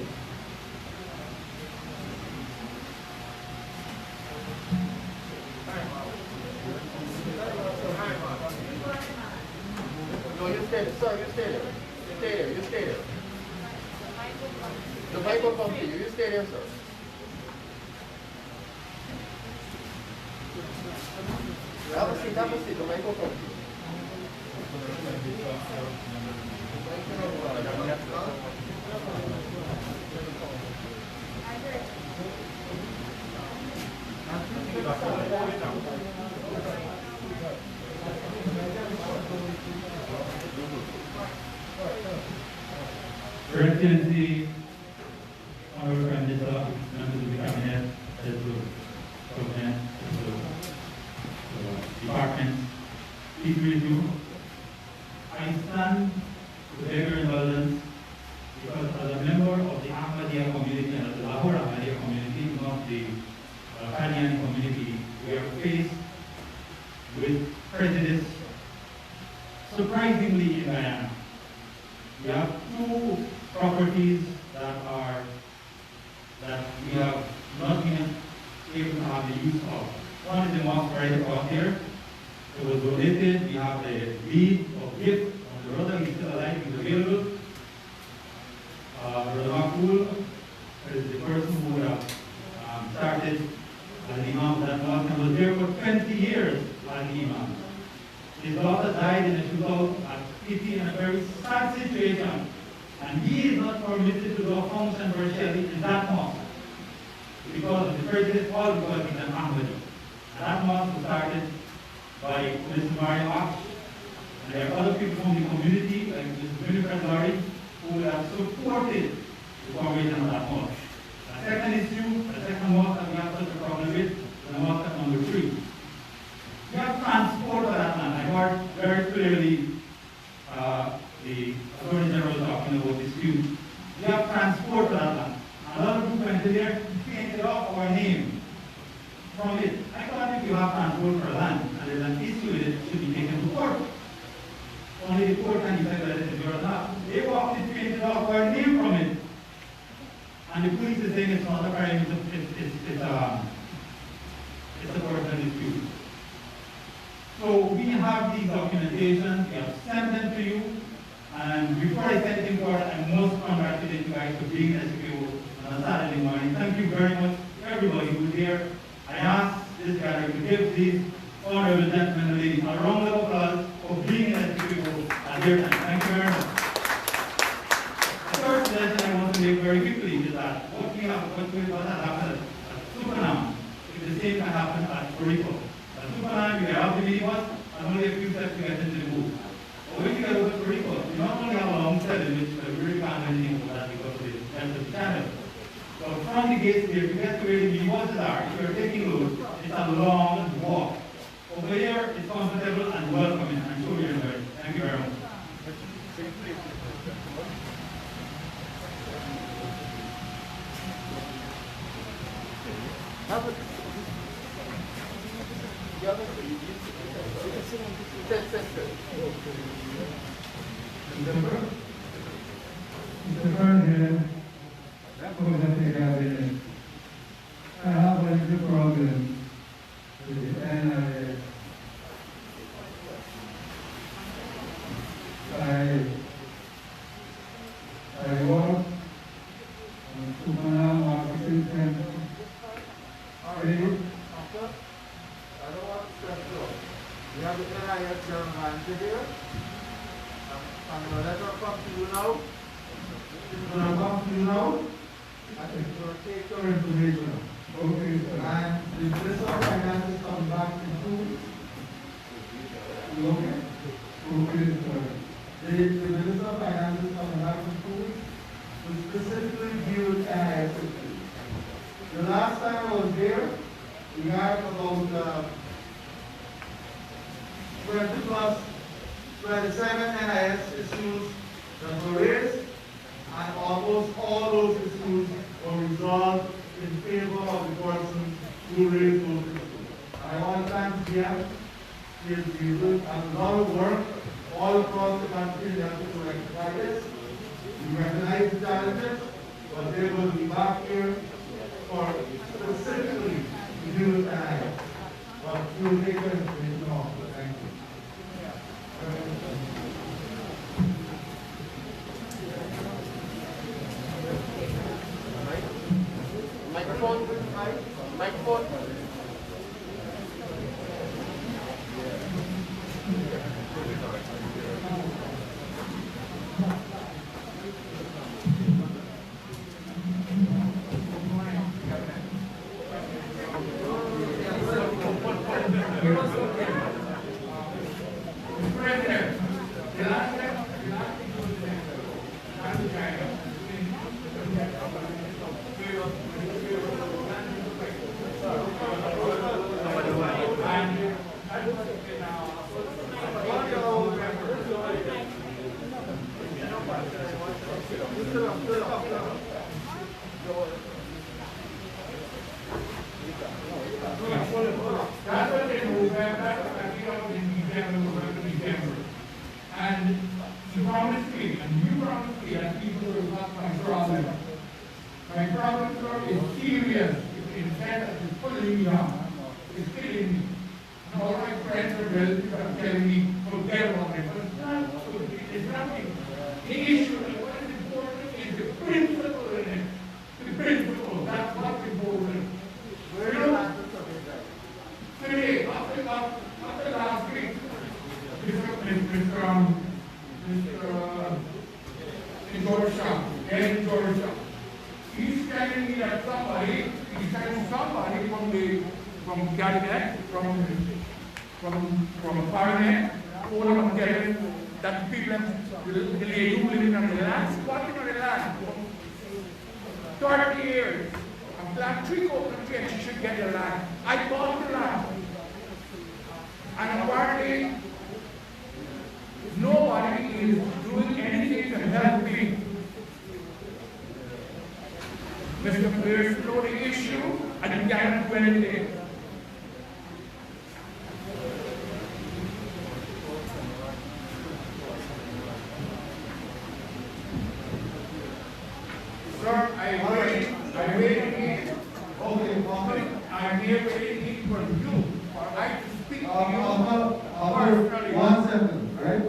No, you stay there. Sir, you stay there. You stay there. You stay there. The mic will come to you. You stay there, sir. Have a seat. Have a seat. The mic will come to you. Your Excellency, Honorable Prime Minister, members of the Cabinet, heads of government, heads of departments, please with you. I stand to beg your indulgence because as a member of the Ahmadiyya community and the Lahore Ahmadiyya community, not the Qadiani community, we are faced with prejudice surprisingly in Guyana. We have two properties that we have not been able to have the use of. One is the mosque right across here. It was donated. We have the deed of gift of the brother. He's still alive. He's available. Brother Makul is the person who would have started as the imam of that mosque and was there for 20 years as the imam. His daughter died in a shootout at 18 in a very sad situation, and he is not permitted to do a function for Shelley in that mosque because of the prejudice, all because he's an Ahmadi. And that mosque was started by Mr. Mario Aksh, and there are other people from the community, like Mr. Winifred Laurie, who have supported the formation of that mosque. The second issue, the second mosque that we have such a problem with, is the mosque at number 3. We have transport for that land. I heard very clearly the Attorney General talking about dispute. We have transport for that land. A lot of people went there to painted off our name from it. I thought if you have transport for land and there's an issue with it, it should be taken to court. Only the court can decide whether it is yours or not. They walked it, painted off our name from it. And the police is saying it's not a crime, it's a personal dispute. So we have these documentations, we have sent them to you, and before I send them forward, I must congratulate you guys for being at Essequibo on a Saturday morning. Thank you very much, everybody who was here. I ask this gathering to give these honorable gentlemen and ladies a round of applause for being at Essequibo at their time. Thank you very much. The first suggestion I want to make very quickly is that what has happened at Supanam, if the same can happen at Rico. At Supanam, you get out the minibus and only a few steps to get into the booth. But when you get over to Rico, you not only have a long step in which we really can't do anything about that because of the length of the channel. So from the gates here, to get to where the minibuses are, if you're taking loads, it's a long walk. Over here, it's comfortable and welcoming. I'm sure you're enjoying it. Thank you very much. Mr. President, members of the Cabinet, I have a little problem with the NRS. I work on Supanam Marketing Center. I don't want to stress you out. We have the NIS general manager here. I'm going to let her come to you now. She's going to come to you now. I think she's going to take your information. Okay, sir. And the Minister of Finance is coming back in 2 weeks. Okay. Okay, sir. The Minister of Finance is coming back in 2 weeks to specifically deal with NIS issues. we have about 20 plus 27 NIS issues that were raised, and almost all those issues were resolved in favor of the person who raised those issues. I want to thank GM. He is doing a lot of work all across the country in effort to rectify this. We recognize the challenges, but they will be back here for specifically to deal with NIS. But we will take that information off. Thank you. Microphone. Microphone. And you promised me, and you promised me that people will not my problem. My problem, sir, is serious. It's in fact, it's pulling me down. It's killing me. And all my friends are relatives are telling me, forget about it. But it's not, it's nothing. The issue, what is important is the principle in it. The principle, that's what's important. You know, today, after last week, in Georgia, he's telling me that he's telling somebody from cabinet, from a parliament, all of them that people, the lady who living on the land, squatting on the land for 30 years, and black 3 coconut trees, she should get the land. I bought the land. And apparently, nobody is doing anything to help me. Mr. Pierce know the issue, and he cannot do anything. Sir, I'm waiting. I'm here waiting for you. I to speak to you. Personally. 1 second, right?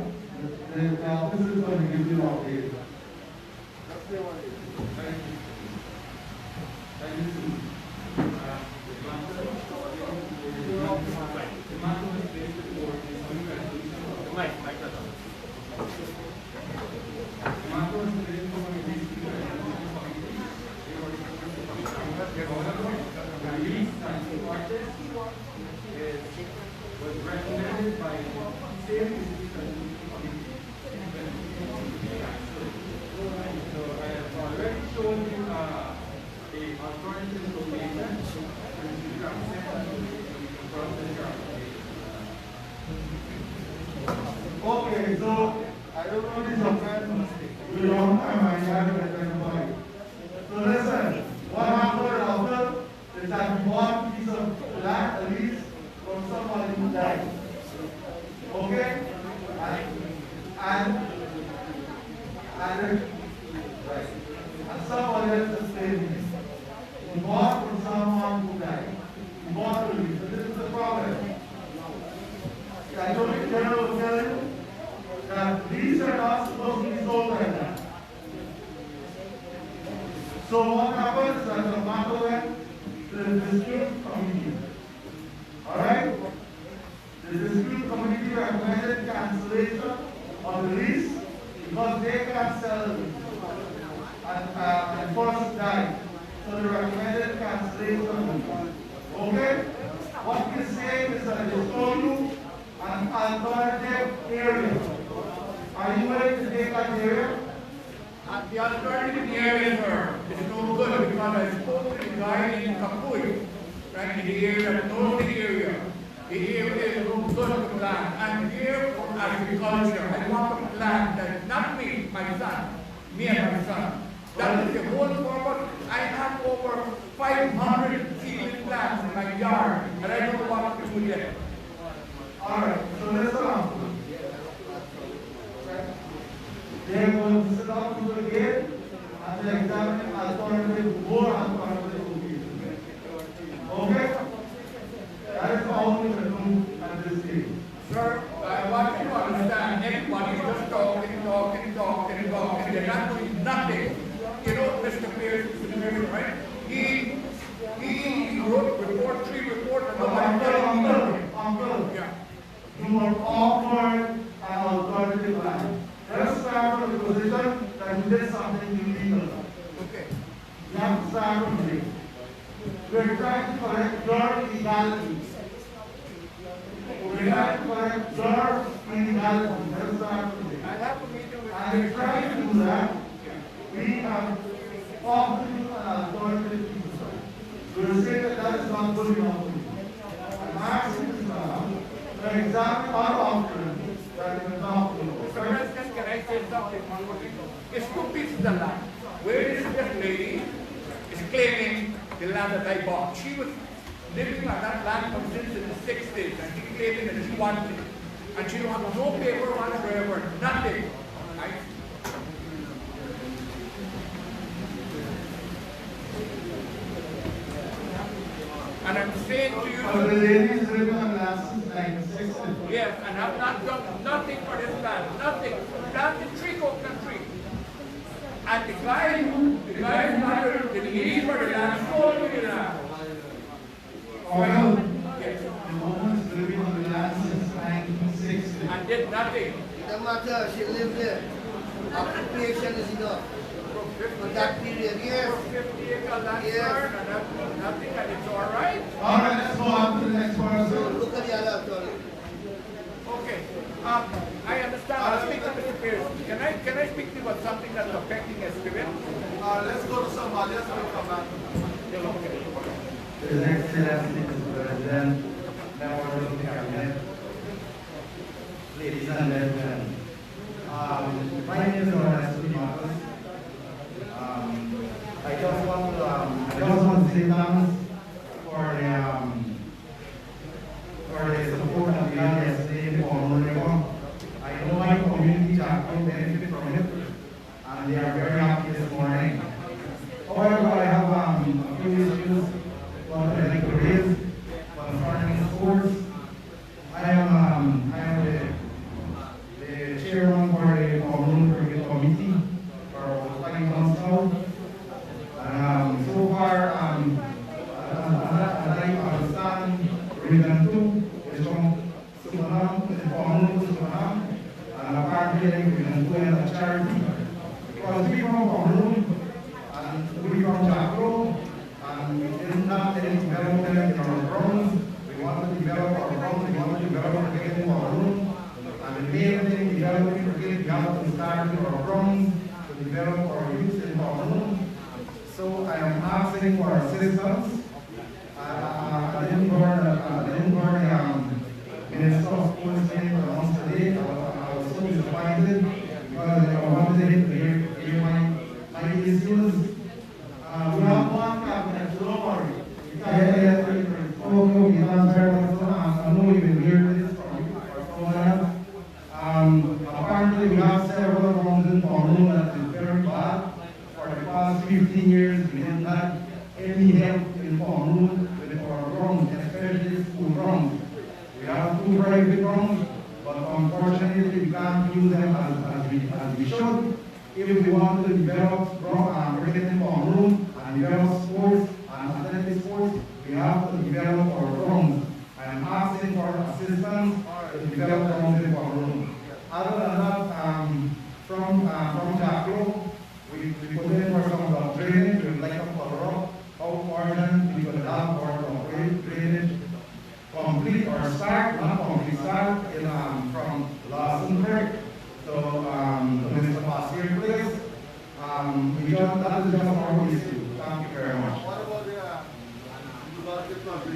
The officer is going to give you an update. Thank you. Thank you. Was recommended by same so I have already shown you the alternative location which you can send to process your application. Okay, so I don't know this offense. We don't have my yard at that point. So listen, what happened after is that we bought a piece of land, at least from somebody who died. Okay? And somebody else is saying this. We bought from someone who died. We bought from you. So this is the problem. I told the general will tell you that these are not supposed to be sold like that. So what happens is that the matter went to the dispute committee. Alright? The dispute committee recommended cancellation of the lease because they can't sell it and first died. So they recommended cancellation. Okay? What we're saying is that they told you an alternative area. Are you willing to take that area? The alternative area, sir, is no good because I spoke to the guy in Kapui right, in the area, knows the area. The area is good to plan. I'm here for agriculture. I want to plant that, not me, my son, me and my son. That is the whole purpose. I have over 500 seedling plants in my yard, and I don't want to do yet. All right, so listen. They're going to sit down to the gate and they examine alternative, more alternative locations. Okay? That is all we can do at this stage. Sir, I want you to understand, everybody is just talking, they're not doing nothing. You know, Mr. Pierce, right? He wrote report, 3 reports, and nobody telling me nothing. Uncle, Yeah. you are offered an alternative plan. Let us start from the position that you did something illegal. Okay. You have to start from there. We're trying to correct your illegality. We're trying to correct your illegality. Let us start from there. I have a meeting with And in trying to do that, we have offered you an alternative piece. We're saying that that is not good enough for you. I'm asking you now to examine our offering that is not good enough. Mr. President, can I say something? It's 2 pieces of land. Where is this lady is claiming the land that I bought? She was living on that land from since in the 60s, and she claiming that she wanted it. And she don't have no paper whatsoever, nothing. Right? And I'm saying to you, But the lady is living on land since 1960. yes, and I've not done nothing for this land, nothing. Planted 3 coconut trees. And the guy the need for the land, sold me the land. Although Yes. the woman is living on the land since 1960. And did nothing. It doesn't matter, she lived there. Occupation is enough. For that period, yes. 50 acre land, Yes. sir, and I've done nothing, and it's all right. All right, let's go on to the next So person. look at the other attorney. Okay. I understand. I'll speak to Mr. Pierce. Can I speak to you about something that's affecting his spirit? Let's go to somebody else and we'll come back. His Excellency, Mr. President, members of the Cabinet, ladies and gentlemen, my name is Dartmounth. I just want to say thanks for the support that we had yesterday in the River. I know my community champion benefit from it, and they are very happy this morning. However, I have a few issues that I'd like to raise concerning sports. I am the chairman for the Cricket Committee for 5 months now. So far, as I understand, Region 2 is from Sumanam, is from Sumanam, and apparently Region 2 is a charity. Because we from Cameroon, and we from Jacro, and we didn't have any development in our grounds. We want to develop our grounds, we want to develop cricket in Cameroon. And the main thing developing cricket, we have to start with our grounds to develop our youth in Cameroon. So I am asking for assistance. I didn't learn the Minister of Sports name announced today. I was so disappointed because I wanted him to hear my issues. We have one cabinet, so don't worry. Yes, okay, thanks very much. I know you will hear this from someone else. Apparently we have several wrongs in Cameroon that is very bad. For the past 15 years, we didn't have any help in Cameroon with our wrongs, especially school wrongs. We have 2 private wrongs, but unfortunately we can't use them as we should. If we want to develop cricket in Cameroon and develop sports and athletic sports, we have to develop our wrongs. I am asking for assistance to develop wrongs in Cameroon. Other than that, from Jacro, we put in for some of the drainage, we would like to follow up how urgent we could have for drainage complete or start, not complete start, from Lawson Creek to Mr. Pasir Place. That is just our issue. Thank you very much. What about the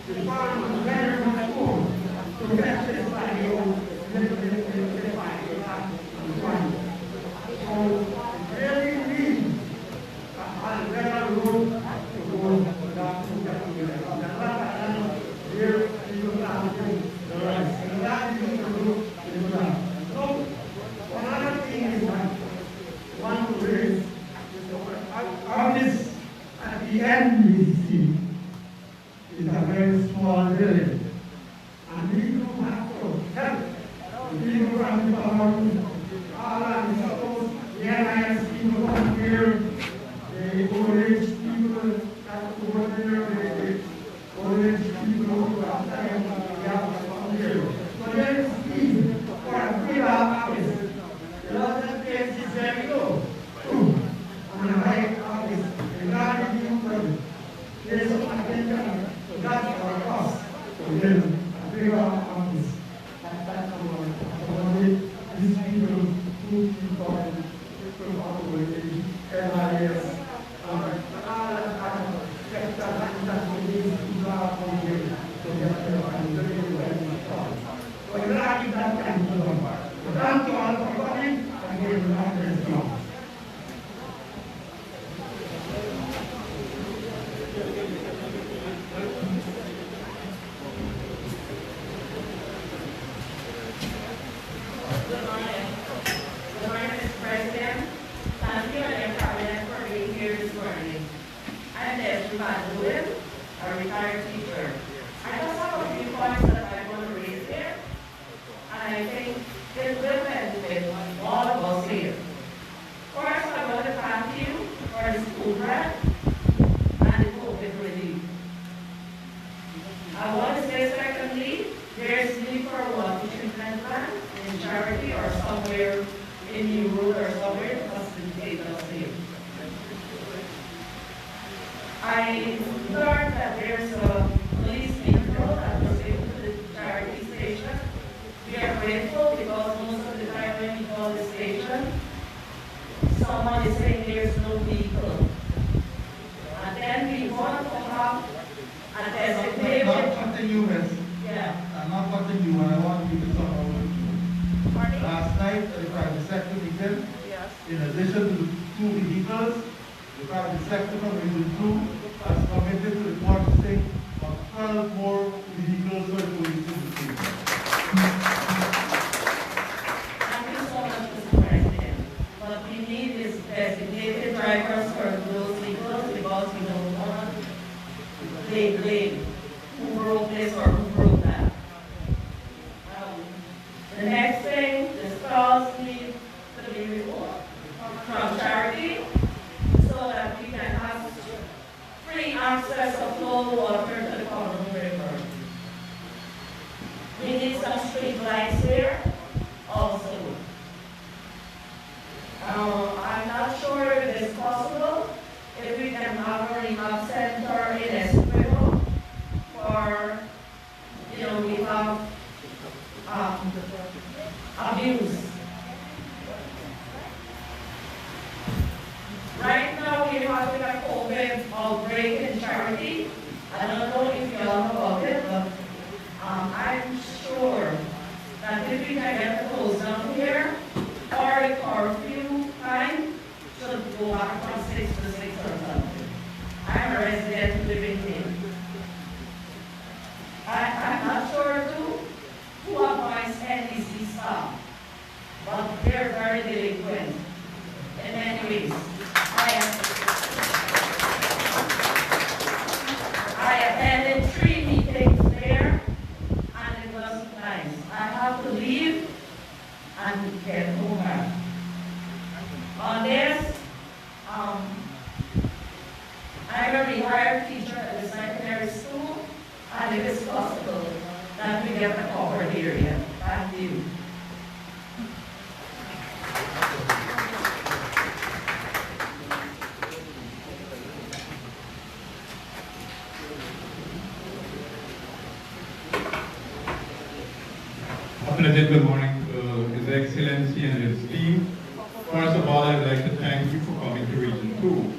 the farm was very much more to fetch this body out, so it really means a better road to go down to the here people have to do the right. And that is the road to go down. So another thing is that one to raise on this at the end we see is a very small village. And we do have to help the people from the farm, all of the suppose the NIS people come here, the old age people that go there, the old age people who have time, they have to come here. So there is need for a bigger office. The other place is very low, too. And a high office, regarding the income, there is some attention to that our cost. So there is a bigger office. That's about it. These people who keep on from operating LIS, all that sector that we need to have on here. So that's so we're glad that can be done. So thank you all for coming and giving us this job. Good morning. Good morning, Mr. President. Thank you and Cabinet for being here this morning. I'm Leslie Van Leeuwen, a retired teacher. I just have a few points that I want to raise here, and I think it will benefit all of us here. First, I want to thank you for the school grant and the COVID relief. I want to say secondly, there is need for one treatment plan in charity or somewhere in New Road or somewhere to facilitate us here. I learned that there's a police vehicle that was taken to the charity station. We are grateful because most of the time when we call the station, someone is saying there's no vehicle. And then we want to have a designated. Not something you miss. Yeah. I'm not cutting you, and I want you to talk about it. Last night, at the private sector meeting, Yes. in addition to the 2 vehicles, the private sector from Region 2 has committed to the purchasing of 12 more vehicles for the police in the street. Thank you so much, Mr. President. What we need is designated drivers for those vehicles because we don't want to blame who broke this or who broke that. The next thing, the stalls need to be removed from charity so that we can have free access of flow water to the Congo River. We need some street lights here also. I'm not sure if it's possible if we can have a rehab center in Essequibo for, we have abuse. Right now we have a COVID outbreak in charity. I don't know if you all know about it, but I'm sure that if we can get the close down here, or the curfew time should go back from 6 to 6 or something. I'm a resident living here. I'm not sure too who appoints NEC staff, but they're very delinquent in many ways. I attended 3 meetings there, and it was nice. I have to leave and get home back. On this, I'm a retired teacher at the secondary school, and it is possible that we get a covered area. Thank you. Good morning to His Excellency and his team. First of all, I would like to thank you for coming to Region 2.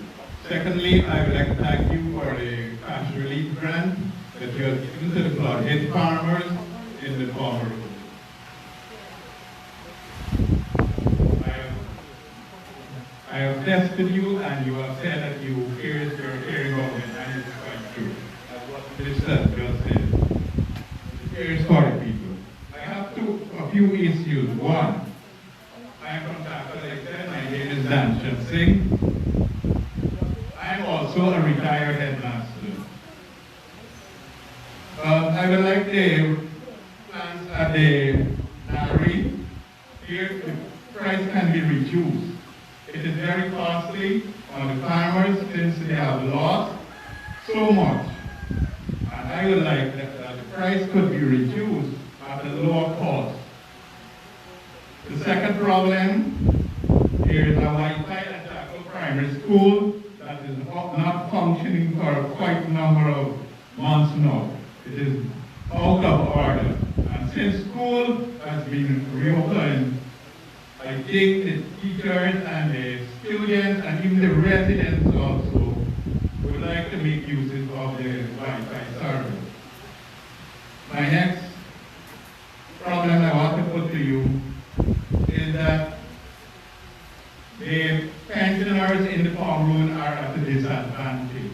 Secondly, I would like to thank you for the cash relief grant that you have given to the floor. It's farmers in the farmer. I have tested you, and you have said that you're caring about it, and it's quite true. That's what this just said. Cares for the people. I have a few issues. One, I am from Dhaka, like I said, my name is Danshan Singh. I am also a retired headmaster. I would like the plans at the Nari. Here, the price can be reduced. It is very costly on the farmers since they have lost so much. And I would like that the price could be reduced at a lower cost. The second problem, there is a Wi-Fi at Jackal Primary School that is not functioning for quite a number of months now. It is out of order. And since school has been reopened, I think the teachers and the students and even the residents also would like to make use of the Wi-Fi service. My next problem I want to put to you is that the pensioners in the farm room are at a disadvantage.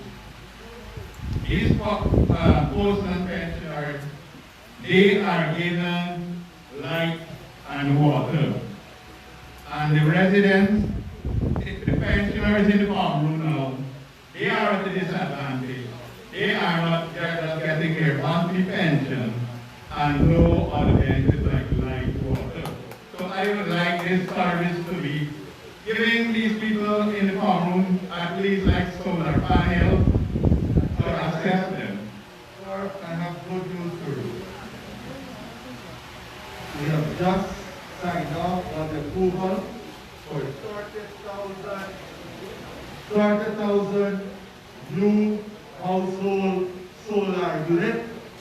These postman pensioners, they are given light and water. And the residents, the pensioners in the farm room now, they are at a disadvantage. They're not getting their monthly pension and no other benefits like light, water. So I would like this service to be giving these people in the farm room at least like solar panel to assess them. Sir, I have good news for you. We have just signed off on the approval for 30,000 new household solar unit,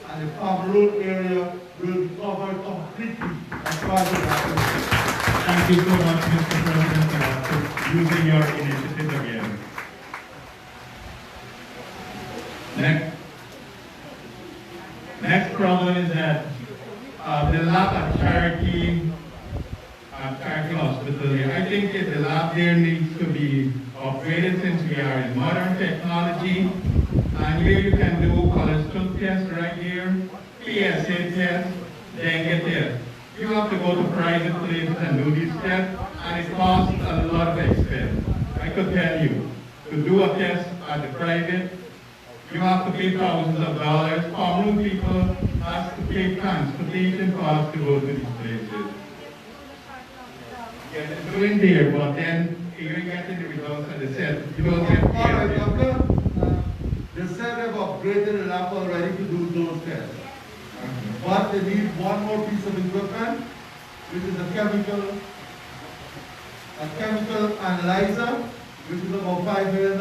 and the farm road area will be covered completely as part of that. Thank you so much, Mr. President, for using your initiative again. Next problem is that the lab at Charity Hospital here. I think that the lab there needs to be upgraded since we are in modern technology. And here you can do cholesterol test right here, PSA test, dengue test. You have to go to private places and do these tests, and it costs a lot of expense. I could tell you, to do a test at the private, you have to pay thousands of dollars. Farm room people have to pay transportation costs to go to these places. Yeah, they're doing there, but then you're getting the results of the set. You don't get Alright, doctor. They said they've upgraded the lab already to do those tests. But they need one more piece of equipment, which is a chemical analyzer, which is about $5 million.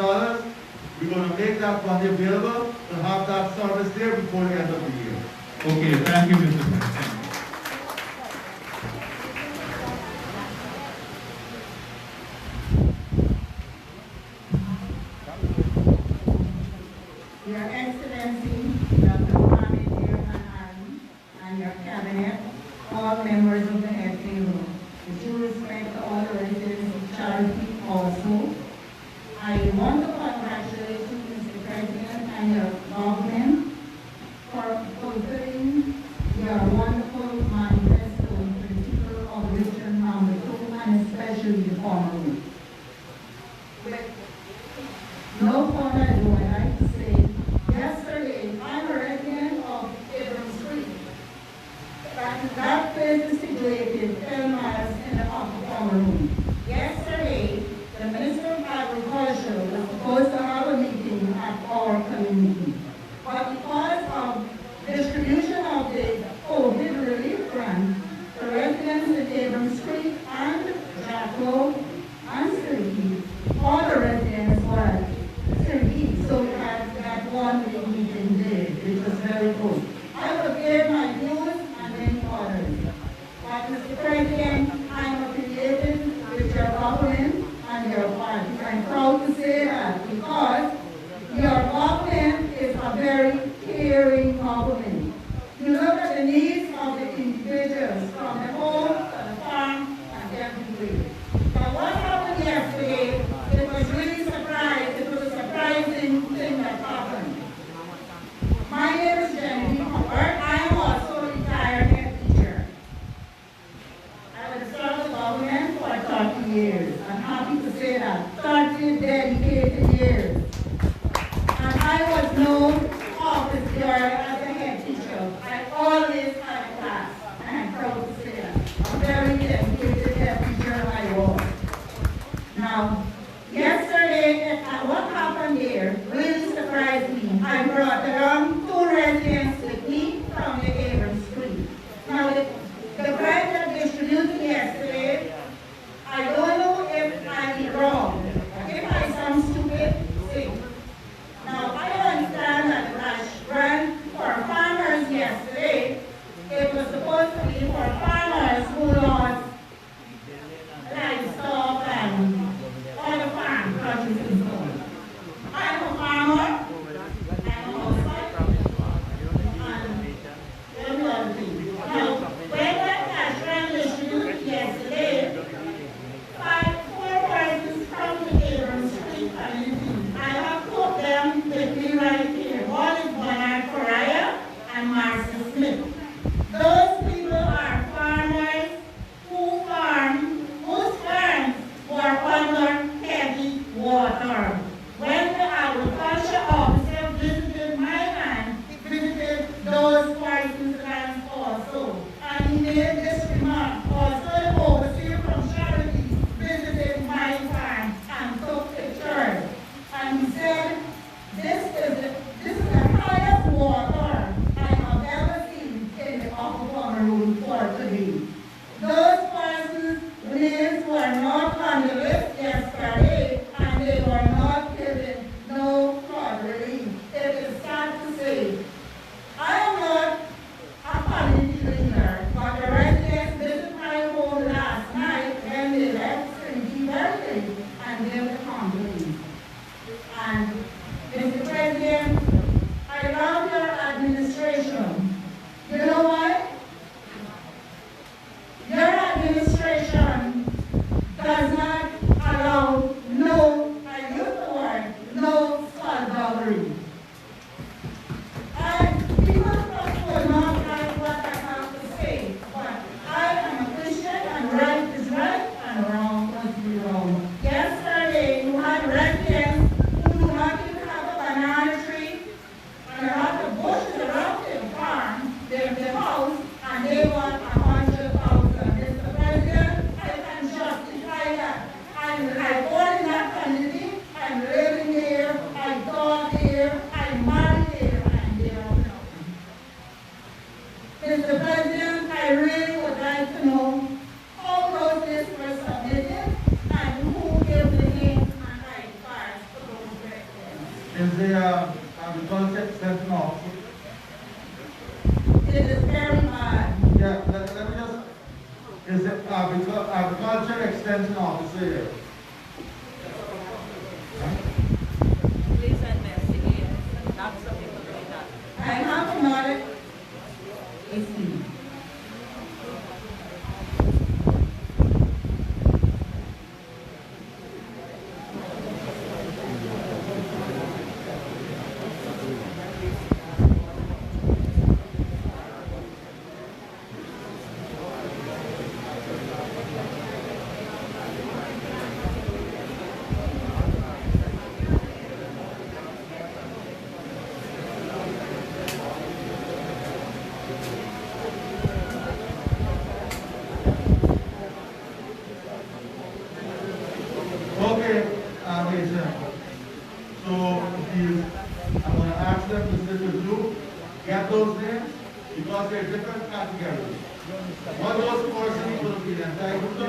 We're going to make that money available to have that service there before the end of the year. Okay, thank you, Mr. President. Your Excellency, Dr. Mohammed and your cabinet, all members of the head table, with due respect to all the residents of Charity also, I want to congratulate you, Mr. President, and your government for fulfilling your wonderful manifesto to the people of Region Number 2 and especially the former room. With no further ado, I'd like to say, yesterday, I'm a resident of Abrams Street. That place is situated 10 miles in the upper former room. Yesterday, the Minister of Agriculture was supposed to have a meeting at our community. But because of distribution of the COVID relief grant, the residents in Abrams Street and Jackal and Sirki, all the residents were Sirki, so we had that one big meeting there, which was very good. I will give my views and many others. But Mr. President, I'm affiliated with It is very bad. Yeah, let me just, is it agriculture extension officer here? Please investigate. That's the people doing that. I have another issue. Okay, Asia. So please, I'm going to ask them to sit with you, get those names, because they're different categories. What those persons will be entitled to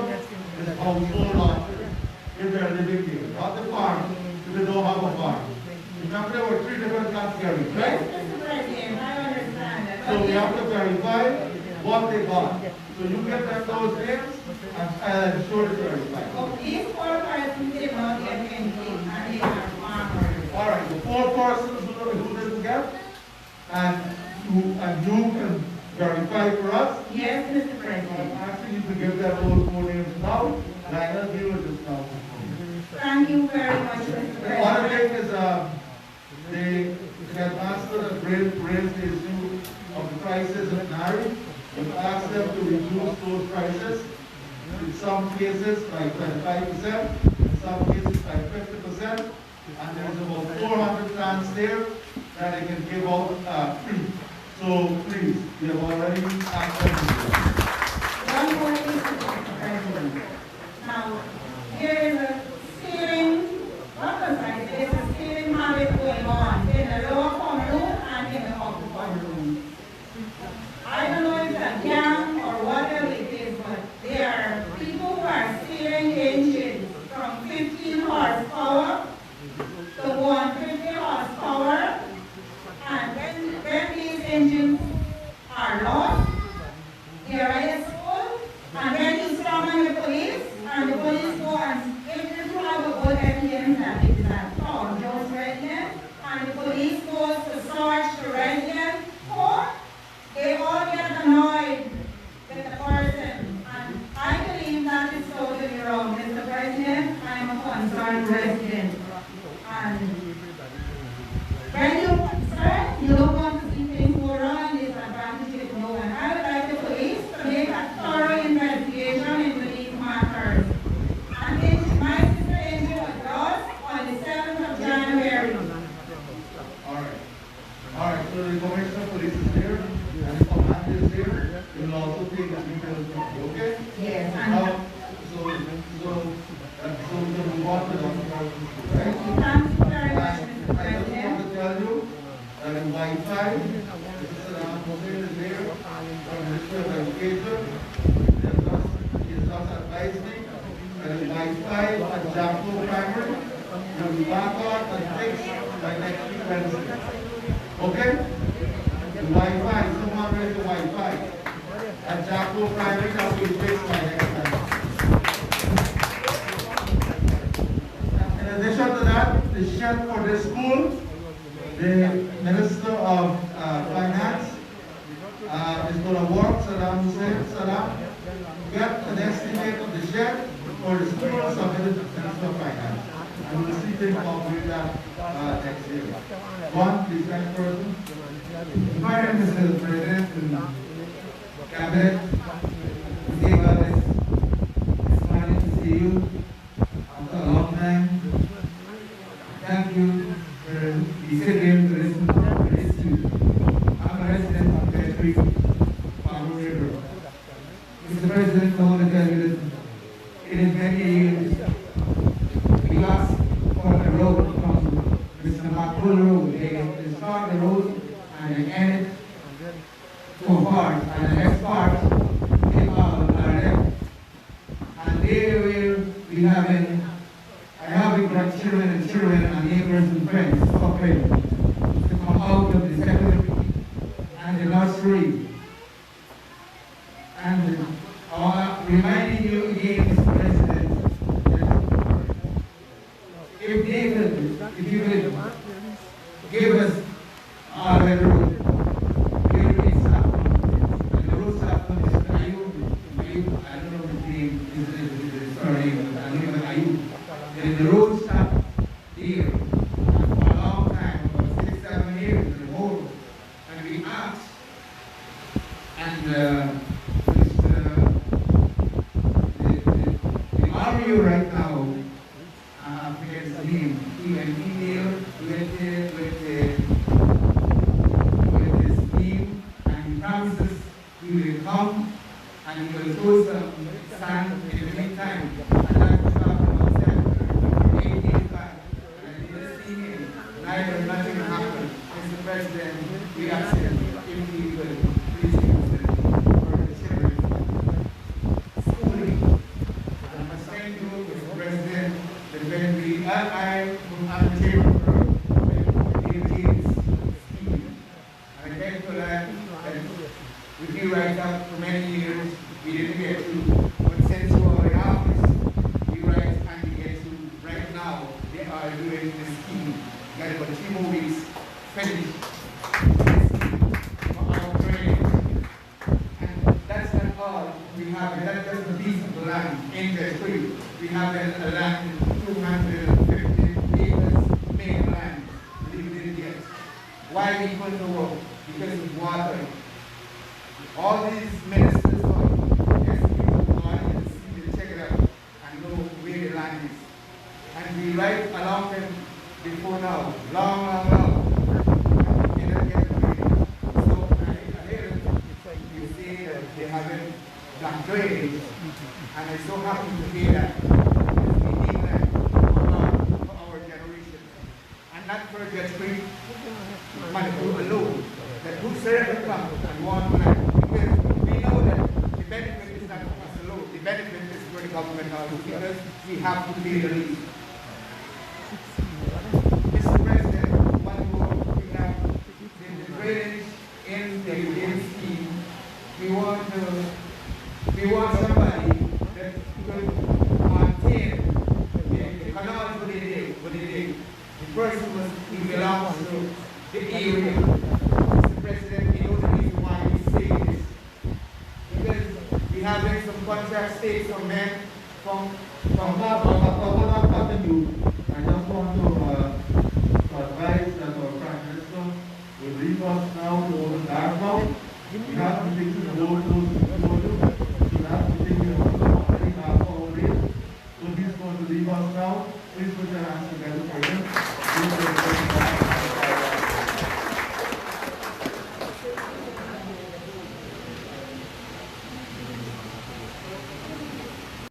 is household office, if they're living here, not the farm, if they don't have a farm. Remember, there were 3 different categories, right? Mr. President, I understand that. So we have to verify what they got. So you get them those names, and I'm sure to verify. Oh, these 4 persons did not get anything, and they are farmers. All right, the 4 persons who didn't get, and you can verify for us. Yes, Mr. I'm President. asking you to give them those 4 names now, and I'll deal with this now. Thank you very much, Mr. The other President. thing is, the headmaster has raised the issue of the prices of Nari. We've asked them to reduce those prices, in some cases by 25%, in some cases by 50%, and there's about 400 plants there that they can give out free. So please, we have already asked them to do that. One more thing, Mr. President. Now, there is a stealing, what was I, there's a stealing habit going on in the lower common room and in the upper common room. I don't know if it's a gang or whatever it is, but there are people who are stealing engines from 15 horsepower to 150 horsepower, and when these engines are lost, they are exposed, and then you summon the police, and the police go and if you have a good evidence that it is a fraud, those residents, and the police goes to search the resident home, they all get annoyed with the person. And I believe that is totally wrong, Mr. President. I am a concerned resident. And when you're concerned, you don't want to see things go wrong and disadvantage it no one. I would like the police to make a thorough investigation into these matters. And my sister Angel was lost on the 7th of January. All right, so the commissioner of police is here, and the commander is here. We will also take the details from you, okay? Yes. Now, so we want to know, right? Thank you very much, Mr. I just President. want to tell you that in Wi-Fi, Mr. Saddam Hussein is there from the Ministry of Education. He has just advised me that in Wi-Fi at Dartmounth Primary will be back on and fixed by next week Wednesday. Okay? The Wi-Fi, someone raise the Wi-Fi. At Dartmounth Primary, that will be fixed by next Wednesday. In addition to that, the shed for the school, the Minister of Finance is going to work, Saddam Hussein, get an estimate of the shed for the school submitted to the Minister of Finance. And we'll see them complete that next year. One, please, next person. My name is Mr. President and Cabinet. It's funny to see you after a long time. Thank you for sitting to listen to this issue. I'm a resident of Bear Creek, Farmer River. Mr. President, I want to tell you that it is many years we lost for the road from Mr. McCool Road. They start the road and they end it for parts, and the next part came out are left. And they will be having, I have grandchildren and children and neighbors and friends suffering to come out of the secondary and the not anniversary. And reminding you again, Mr. President, that if David, if you will give us the road, we will be stopped. And the road stop on this Ayub, I don't know his name, his surname, I don't know Ayub. And the road stopped here for a long time, about 6, 7 years, in the whole. And we asked, and the army right now, against him, he went email with his team, and he promises he will come and he will throw some sand in the meantime. And that was about 7 days back, and I didn't see him. Neither nothing happened. Mr. President, we asked him if he will please use it for the children schooling. And I must thank you, Mr. President, that when we I am the table for Guyanese scheme, and I thank you that we do right up for many years, we didn't get to, but since you are in office, we write and we get to, right now, they are doing this scheme. Got about 2 more weeks, finish this scheme for our training. And that's not all. We have, that's just a piece of the land in the street. We have a land, 250 acres, main land, we didn't get. Why we couldn't work? Because of water. All these ministers of SQ are in the sea to check it out and know where the land is. And we write along them before now, long. They don't get the money. So I hear you say that they haven't done drainage, and I'm so happy to hear that. Because we need that for our generation. And not for just free money alone. That whosoever comes and want land. Because we know that the benefit is not for us alone. The benefit is for the government also, because we have to pay the lease. Mr. President, one more, we have the drainage in the Guyanese scheme. We want somebody that could maintain the canal for the day. The person must belongs to the area. Mr. President, we know the reason why we say this. Because we have some contract states from men from you. I just want to advise that our Prime Minister will leave us now to Dartmouth. We have to take the whole